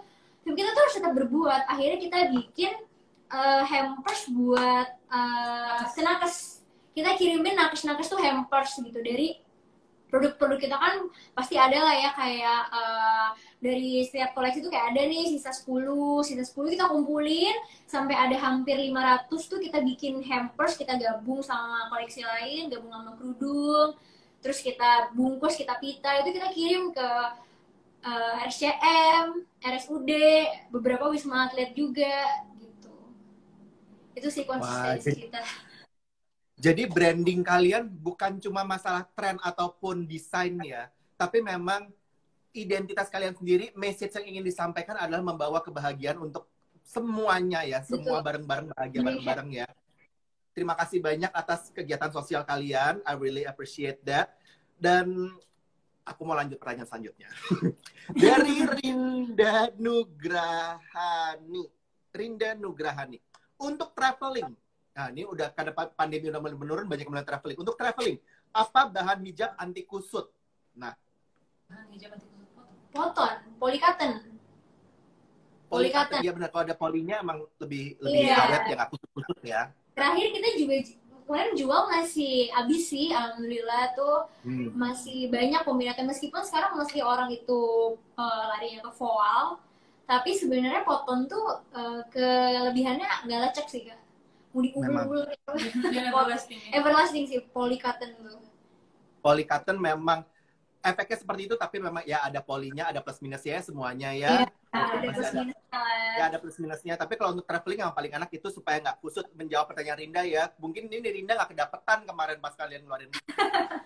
Tapi kita tuh harus tetap berbuat. Akhirnya kita bikin hampers buat nakes. Kita kirimin nakes tuh hampers gitu. Dari produk-produk kita kan pasti ada lah ya, kayak dari setiap koleksi tuh kayak ada nih sisa 10 kita kumpulin sampai ada hampir 500 tuh kita bikin hampers, kita gabung sama koleksi lain, gabung sama kerudung, terus kita bungkus, kita pita, itu kita kirim ke RSCM, RSUD, beberapa wisma atlet juga gitu. Itu sih konsistensi kita. Jadi branding kalian bukan cuma masalah tren ataupun desain ya, tapi memang identitas kalian sendiri, message yang ingin disampaikan adalah membawa kebahagiaan untuk semuanya ya, semua bareng-bareng bahagia bareng-bareng ya. Terima kasih banyak atas kegiatan sosial kalian, I really appreciate that. Dan aku mau lanjut pertanyaan selanjutnya. Dari Rinda Nugrahani. Untuk traveling, nah ini udah karena pandemi udah mulai menurun, banyak yang mulai traveling. Untuk traveling, apa bahan hijab anti kusut? Nah, bahan hijab anti kusut Poton, polycotton. Iya benar, kalau ada polinya emang lebih awet ya, nggak kusut-kusut ya. Terakhir kita juga kemarin jual masih habis sih, alhamdulillah tuh masih banyak peminatnya, meskipun sekarang mesti orang itu larinya ke voal, tapi sebenarnya poton tuh kelebihannya nggak lecek sih Kak. Mau diubul-ubul everlasting sih polycotton tuh. Polycotton memang efeknya seperti itu, tapi memang ya ada polinya, ada plus minusnya semuanya ya. Ada plus minusnya. Ya ada plus minusnya. Tapi kalau untuk traveling yang paling enak itu supaya nggak kusut, menjawab pertanyaan Rinda ya. Mungkin ini Rinda nggak kedapetan kemarin pas kalian ngeluarin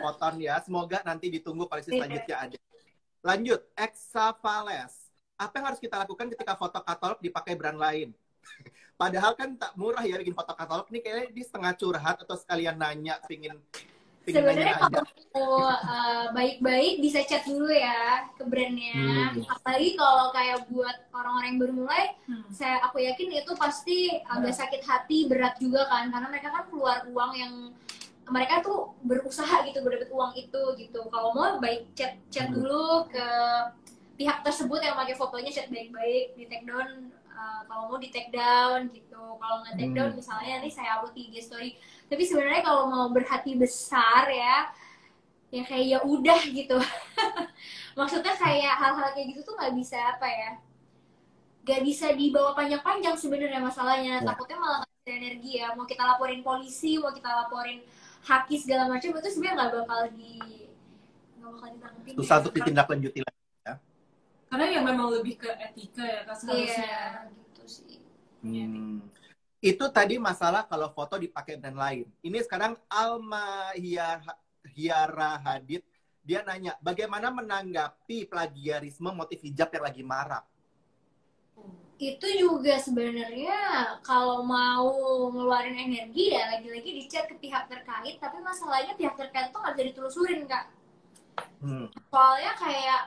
poton ya. Semoga nanti ditunggu koleksi selanjutnya ada. Lanjut, Exa Vales. Apa yang harus kita lakukan ketika foto katalog dipakai brand lain? Padahal kan tak murah ya bikin foto katalog. Ini kayaknya di setengah curhat atau sekalian nanya, pingin sebenarnya kalau baik-baik bisa chat dulu ya ke brandnya. Apalagi kalau kayak buat orang-orang yang baru mulai, aku yakin itu pasti agak sakit hati, berat juga kan, karena mereka kan keluar uang yang mereka tuh berusaha gitu, berdapat uang itu gitu. Kalau mau baik chat dulu ke pihak tersebut yang pakai fotonya, chat baik-baik, di take down. Kalau mau di take down gitu, kalau nggak take down misalnya nanti saya upload di IG story. Tapi sebenarnya kalau mau berhati besar ya kayak ya udah gitu. Maksudnya kayak hal-hal kayak gitu tuh nggak bisa nggak bisa dibawa panjang-panjang sebenarnya masalahnya. Takutnya malah ngasih energi ya. Mau kita laporin polisi, mau kita laporin haki segala macam, itu sebenarnya nggak bakal ditangkapin. Susah untuk ditindaklanjuti lagi ya. Karena yang memang lebih ke etika ya Kak seharusnya. Iya, gitu sih. Itu tadi masalah kalau foto dipakai brand lain. Ini sekarang Alma Hiara Hadid, dia nanya, bagaimana menanggapi plagiarisme motif hijab yang lagi marak? Itu juga sebenarnya kalau mau ngeluarin energi ya lagi-lagi di-chat ke pihak terkait, tapi masalahnya pihak terkait tuh nggak bisa ditelusurin, Kak. Soalnya kayak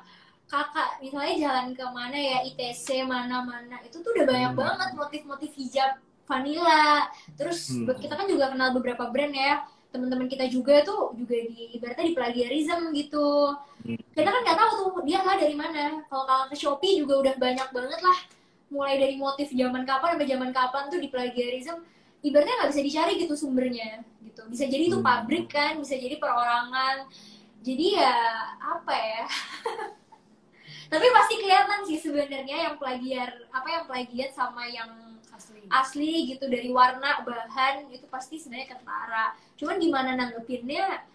kakak misalnya jalan ke mana ya, ITC mana-mana, itu tuh udah banyak banget motif-motif hijab vanilla. Terus kita kan juga kenal beberapa brand ya, teman-teman kita juga tuh juga ibaratnya di plagiarism gitu. Kita kan nggak tahu tuh dia lah dari mana. Kalau kakak ke Shopee juga udah banyak banget lah, mulai dari motif zaman kapan sampai zaman kapan tuh di plagiarism. Ibaratnya nggak bisa dicari gitu sumbernya gitu. Bisa jadi itu pabrik kan, bisa jadi perorangan. Jadi ya apa ya? Tapi pasti kelihatan sih sebenarnya yang plagiat sama yang asli gitu, dari warna, bahan itu pasti sebenarnya ketara. Cuman gimana nanggepinnya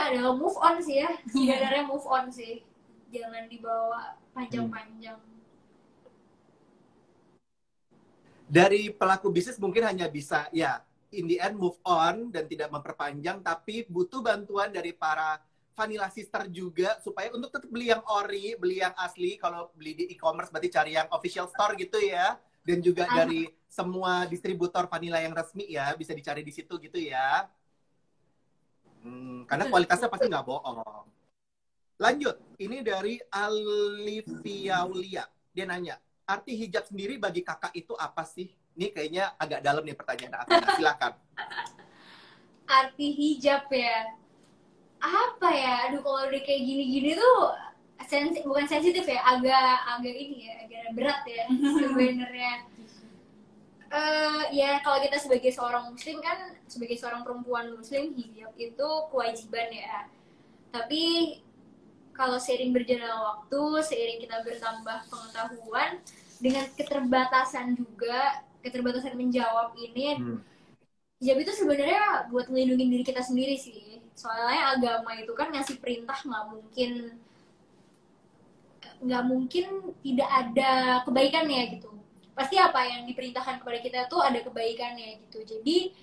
adalah move on sih ya. Sebenarnya move on sih. Jangan dibawa panjang-panjang. Dari pelaku bisnis mungkin hanya bisa ya in the end move on dan tidak memperpanjang, tapi butuh bantuan dari para vanilla sister juga supaya untuk tetap beli yang ori, beli yang asli. Kalau beli di e-commerce berarti cari yang official store gitu ya, dan juga dari semua distributor vanilla yang resmi ya, bisa dicari di situ gitu ya. Karena kualitasnya pasti nggak bohong. Lanjut, ini dari Alivia Ulia, dia nanya, arti hijab sendiri bagi kakak itu apa sih? Ini kayaknya agak dalam nih pertanyaan Afina. Silakan. Arti hijab ya? Apa ya? Aduh, kalau udah kayak gini-gini tuh bukan sensitif ya, agak ini ya, agak berat ya sebenarnya. Ya kalau kita sebagai seorang muslim kan, sebagai seorang perempuan muslim, hijab itu kewajiban ya. Tapi kalau seiring berjalannya waktu, seiring kita bertambah pengetahuan, dengan keterbatasan menjawab ini, hijab itu sebenarnya buat melindungi diri kita sendiri sih. Soalnya agama itu kan ngasih perintah, nggak mungkin tidak ada kebaikannya gitu. Pasti apa yang diperintahkan kepada kita tuh ada kebaikannya gitu. Jadi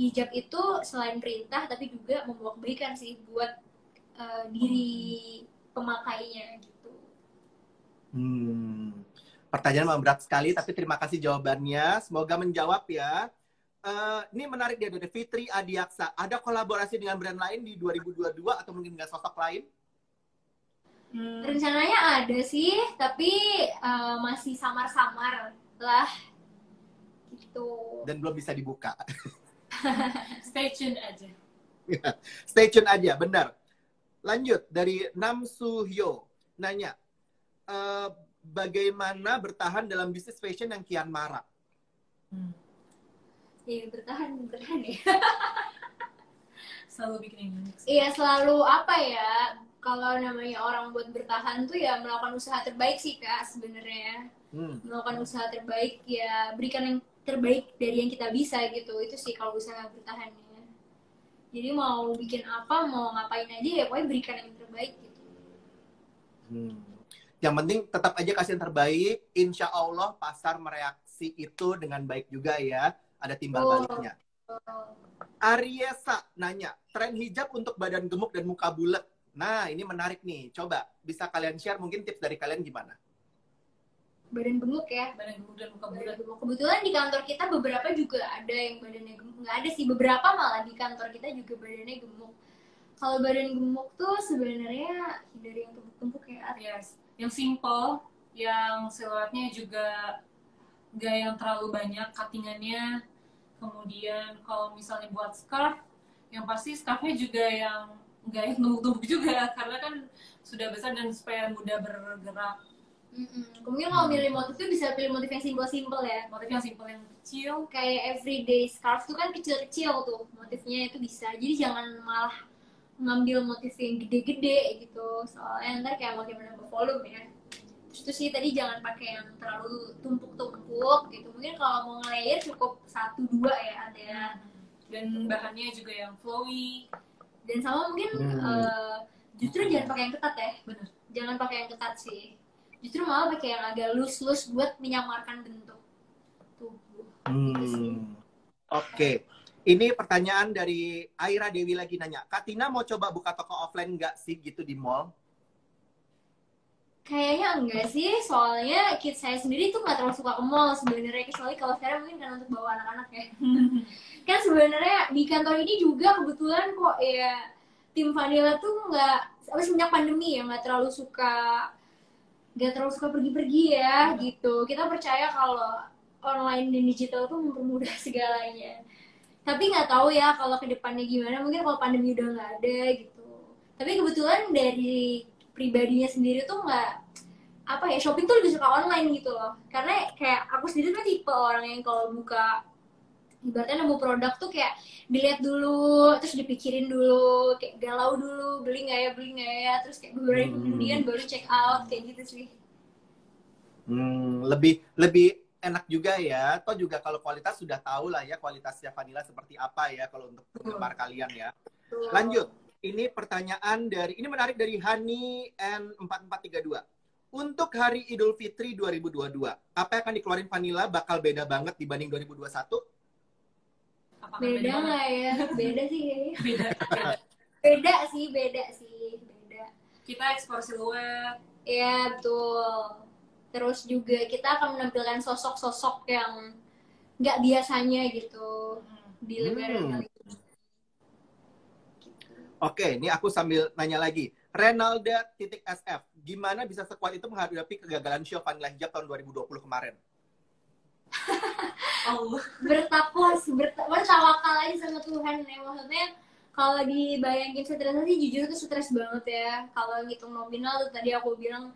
hijab itu selain perintah tapi juga membawa kebaikan sih buat diri pemakainya gitu. Pertanyaan memang berat sekali, tapi terima kasih jawabannya. Semoga menjawab ya. Ini menarik dia dari Fitri Adiaksa. Ada kolaborasi dengan brand lain di 2022 atau mungkin dengan sosok lain? Rencananya ada sih, tapi masih samar-samar lah gitu. Dan belum bisa dibuka. Stay tune aja. Stay tune aja, benar. Lanjut, dari Nam Suhyo nanya, bagaimana bertahan dalam bisnis fashion yang kian marak? Ya bertahan ya. Selalu bikin yang unik. Iya, selalu apa ya, kalau namanya orang buat bertahan tuh ya melakukan usaha terbaik sih Kak sebenarnya. Melakukan usaha terbaik, ya berikan yang terbaik dari yang kita bisa gitu. Itu sih kalau usaha bertahannya. Jadi mau bikin apa, mau ngapain aja ya pokoknya berikan yang terbaik gitu. Yang penting tetap aja kasih yang terbaik. Insya Allah pasar mereaksi itu dengan baik juga ya. Ada timbal baliknya. Ariesa nanya, tren hijab untuk badan gemuk dan muka bulat. Nah, ini menarik nih. Coba bisa kalian share mungkin tips dari kalian gimana? Badan gemuk ya? Badan gemuk dan muka bulat. Kebetulan di kantor kita beberapa juga ada yang badannya gemuk. Nggak ada sih, beberapa malah di kantor kita juga badannya gemuk. Kalau badan gemuk tuh sebenarnya dari yang tumpuk-tumpuk ya. Yes. Yang simple, yang siluetnya juga nggak yang terlalu banyak cuttingannya. Kemudian kalau misalnya buat scarf, yang pasti scarfnya juga yang nggak yang numpuk juga, karena kan sudah besar dan supaya mudah bergerak. Kemudian kalau milih motif tuh bisa pilih motif yang simple ya. Motif yang simple, yang kecil. Kayak everyday scarf tuh kan kecil-kecil tuh motifnya, itu bisa. Jadi jangan malah ngambil motif yang gede-gede gitu, soalnya ntar kayak makin menambah volume ya. Terus itu sih tadi jangan pakai yang terlalu tumpuk-tumpuk gitu. Mungkin kalau mau nge-layer cukup 1-2 ya ada. Dan bahannya juga yang flowy. Dan sama mungkin justru jangan pakai yang ketat ya. Bener. jangan pakai yang ketat sih. Justru malah pakai yang agak loose buat menyamarkan bentuk tubuh. Gitu sih. Oke. Ini pertanyaan dari Aira Dewi lagi nanya, Kak Tina mau coba buka toko offline nggak sih gitu di mall? Kayaknya enggak sih, soalnya kids saya sendiri tuh nggak terlalu suka ke mall sebenarnya, kecuali kalau sekarang mungkin kan untuk bawa anak-anak ya. Kan sebenarnya di kantor ini juga kebetulan kok ya tim Vanilla tuh nggak, semenjak pandemi ya nggak terlalu suka pergi-pergi ya gitu. Kita percaya kalau online dan digital tuh mempermudah segalanya. Tapi nggak tahu ya kalau ke depannya gimana, mungkin kalau pandemi udah nggak ada gitu. Tapi kebetulan dari pribadinya sendiri tuh nggak, apa ya, shopping tuh lebih suka online gitu loh. Karena kayak aku sendiri tuh tipe orang yang kalau buka, ibaratnya nemu produk tuh kayak dilihat dulu, terus dipikirin dulu, kayak galau dulu, beli nggak ya, terus kayak beberapa hari kemudian baru check out, kayak gitu sih. Lebih enak juga ya. Toh juga kalau kualitas sudah tahu lah ya kualitasnya Vanilla seperti apa ya kalau untuk penggemar kalian ya. Lanjut. Ini pertanyaan ini menarik dari Hani N4432. Untuk hari Idul Fitri 2022, apa yang akan dikeluarin Vanilla bakal beda banget dibanding 2021? Beda nggak ya? Beda sih. Beda sih. Kita ekspor siluet. Ya, betul. Terus juga kita akan menampilkan sosok-sosok yang nggak biasanya gitu di lebaran kali ini. Oke, ini aku sambil nanya lagi. Renalda.SF, gimana bisa sekuat itu menghadapi kegagalan show Vanilla Hijab tahun 2020 kemarin? Allah. Bertawakal aja sama Tuhan ya. Maksudnya kalau dibayangin stresnya sih jujur tuh stres banget ya. Kalau ngitung nominal tuh tadi aku bilang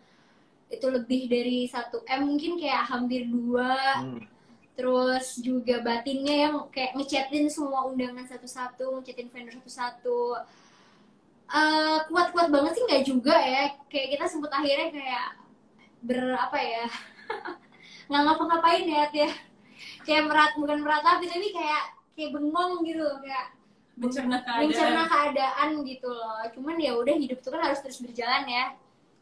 itu lebih dari 1M, mungkin kayak hampir 2. Terus juga batinnya yang kayak ngechatin semua undangan satu-satu, ngechatin vendor satu-satu. Kuat-kuat banget sih nggak juga ya. Kayak kita sempet akhirnya kayak nggak ngapa-ngapain ya. Kayak bukan meratapi, tapi kayak bengong gitu, kayak mencerna keadaan gitu loh. Cuman ya udah, hidup tuh kan harus terus berjalan ya.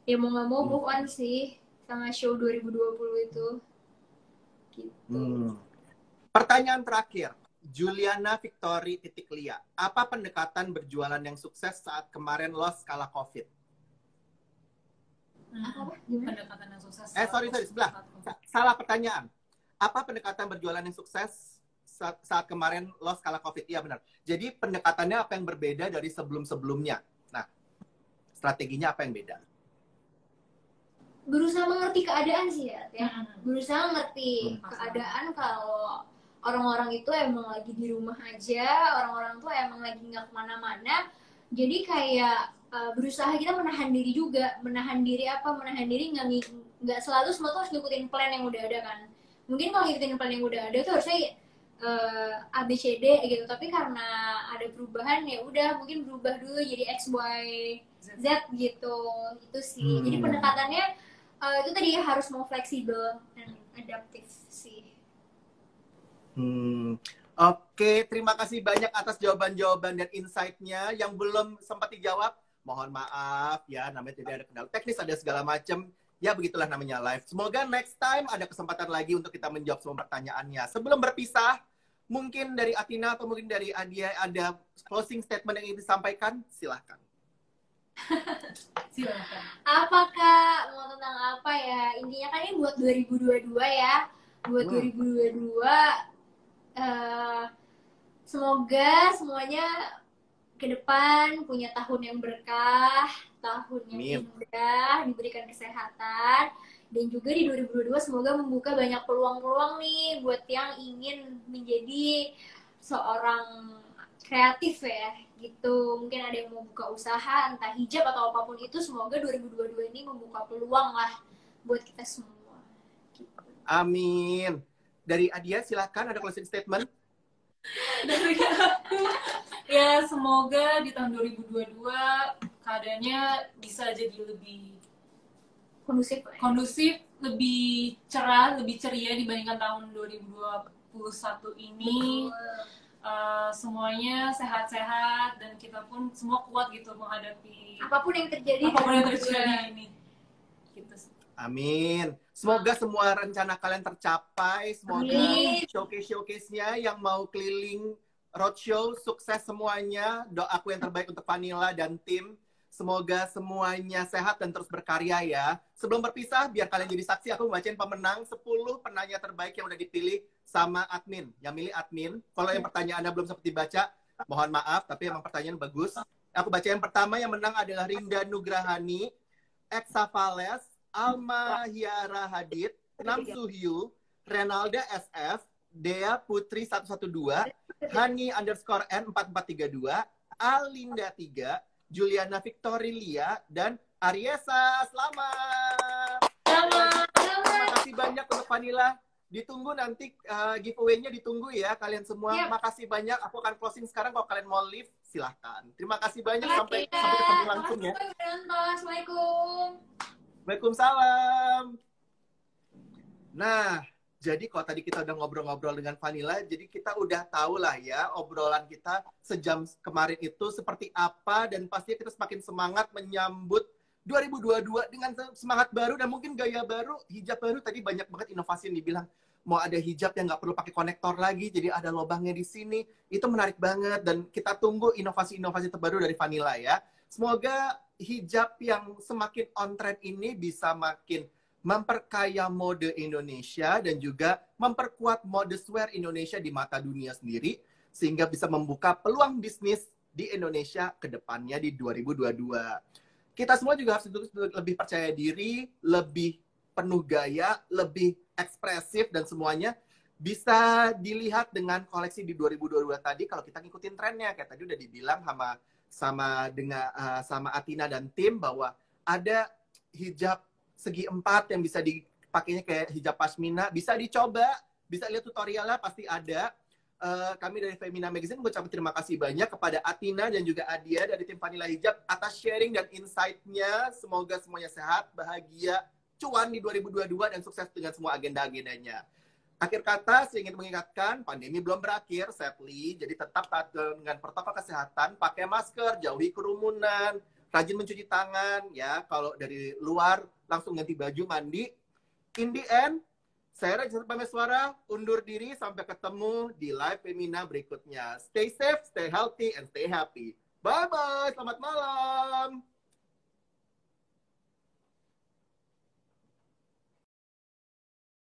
Ya mau nggak mau move on sih sama show 2020 itu. Gitu. Pertanyaan terakhir, Juliana Victory _Lia. Apa pendekatan berjualan yang sukses saat kemarin loss kala COVID? Pendekatan yang sukses. Sorry, sebelah. Salah pertanyaan. Apa pendekatan berjualan yang sukses saat kemarin loss kala COVID? Iya benar. Jadi pendekatannya apa yang berbeda dari sebelum-sebelumnya? Nah, strateginya apa yang beda? Berusaha mengerti keadaan sih ya. Berusaha mengerti keadaan kalau orang-orang itu emang lagi di rumah aja, orang-orang tuh emang lagi nggak kemana-mana. Jadi kayak berusaha kita menahan diri juga. Menahan diri nggak selalu semua tuh harus ngikutin plan yang udah ada kan. Mungkin kalau ngikutin plan yang udah ada tuh harusnya ABCD gitu, tapi karena ada perubahan ya udah mungkin berubah dulu jadi X, Y, Z gitu. Itu sih. Jadi pendekatannya itu tadi harus mau fleksibel dan adaptif sih. Oke, terima kasih banyak atas jawaban-jawaban dan insight-nya. Yang belum sempat dijawab, mohon maaf ya, namanya tidak ada kendala teknis, ada segala macam. Ya begitulah namanya live. Semoga next time ada kesempatan lagi untuk kita menjawab semua pertanyaannya. Sebelum berpisah, mungkin dari Atina atau mungkin dari Adia ada closing statement yang ingin disampaikan? Silahkan. Silakan. Apa Kak? Mau tentang apa ya? Intinya kan ini buat 2022 ya. Buat 2022 semoga semuanya ke depan punya tahun yang berkah, tahun yang indah, diberikan kesehatan, dan juga di 2022 semoga membuka banyak peluang-peluang nih buat yang ingin menjadi seorang kreatif ya gitu. Mungkin ada yang mau buka usaha entah hijab atau apapun itu, semoga 2022 ini membuka peluang lah buat kita semua gitu. Amin. Dari Adia silakan, ada closing statement. Dari aku ya, semoga di tahun 2022 keadaannya bisa jadi lebih kondusif, lebih cerah, lebih ceria dibandingkan tahun 2021 ini. Semuanya sehat-sehat dan kita pun semua kuat gitu menghadapi apapun yang terjadi ini. gitu sih. Amin. Semoga semua rencana kalian tercapai. Semoga showcase-nya yang mau keliling roadshow sukses semuanya. Doaku yang terbaik untuk Vanilla dan tim. Semoga semuanya sehat dan terus berkarya ya. Sebelum berpisah, biar kalian jadi saksi, aku bacain pemenang 10 penanya terbaik yang udah dipilih sama admin. Yang milih admin. Kalau yang pertanyaannya belum sempat dibaca, mohon maaf, tapi emang pertanyaan bagus. Aku baca yang pertama, yang menang adalah Rinda Nugrahani, Eksa Vales, Alma Hiara Hadid, Nam Suhyu, Renalda SF, Dea Putri 112, Hani underscore N 4432, Alinda 3, Juliana Victorilia, dan Ariesa. Selamat! Terima kasih banyak untuk Vanilla. Ditunggu nanti giveaway-nya ditunggu ya kalian semua. Makasih banyak. Aku akan closing sekarang. Kalau kalian mau live, silahkan. Terima kasih banyak. Sampai ketemu langsung ya. Assalamualaikum. Waalaikumsalam. Nah, jadi kalau tadi kita udah ngobrol-ngobrol dengan Vanilla, jadi kita udah tahu lah ya obrolan kita sejam kemarin itu seperti apa, dan pastinya kita semakin semangat menyambut 2022 dengan semangat baru dan mungkin gaya baru, hijab baru. Tadi banyak banget inovasi yang dibilang. Mau ada hijab yang nggak perlu pakai konektor lagi, jadi ada lubangnya di sini. Itu menarik banget dan kita tunggu inovasi-inovasi terbaru dari Vanilla ya. Semoga hijab yang semakin on trend ini bisa makin memperkaya mode Indonesia dan juga memperkuat modeswear Indonesia di mata dunia sendiri, sehingga bisa membuka peluang bisnis di Indonesia ke depannya di 2022. Kita semua juga harus lebih percaya diri, lebih penuh gaya, lebih ekspresif, dan semuanya bisa dilihat dengan koleksi di 2022 tadi. Kalau kita ngikutin trennya, kayak tadi udah dibilang sama Atina dan tim bahwa ada hijab segi 4 yang bisa dipakainya kayak hijab pashmina, bisa dicoba, bisa lihat tutorialnya, pasti ada. Kami dari Femina Magazine mengucapkan terima kasih banyak kepada Atina dan juga Adia dari tim Vanilla Hijab atas sharing dan insight-nya. Semoga semuanya sehat, bahagia, cuan di 2022 dan sukses dengan semua agenda-agendanya. Akhir kata, saya ingin mengingatkan, pandemi belum berakhir, sadly. Jadi tetap taat dengan protokol kesehatan, pakai masker, jauhi kerumunan, rajin mencuci tangan, ya. Kalau dari luar, langsung ganti baju, mandi. In the end, saya Raja Pameswara, undur diri, sampai ketemu di live Femina berikutnya. Stay safe, stay healthy, and stay happy. Bye-bye, selamat malam.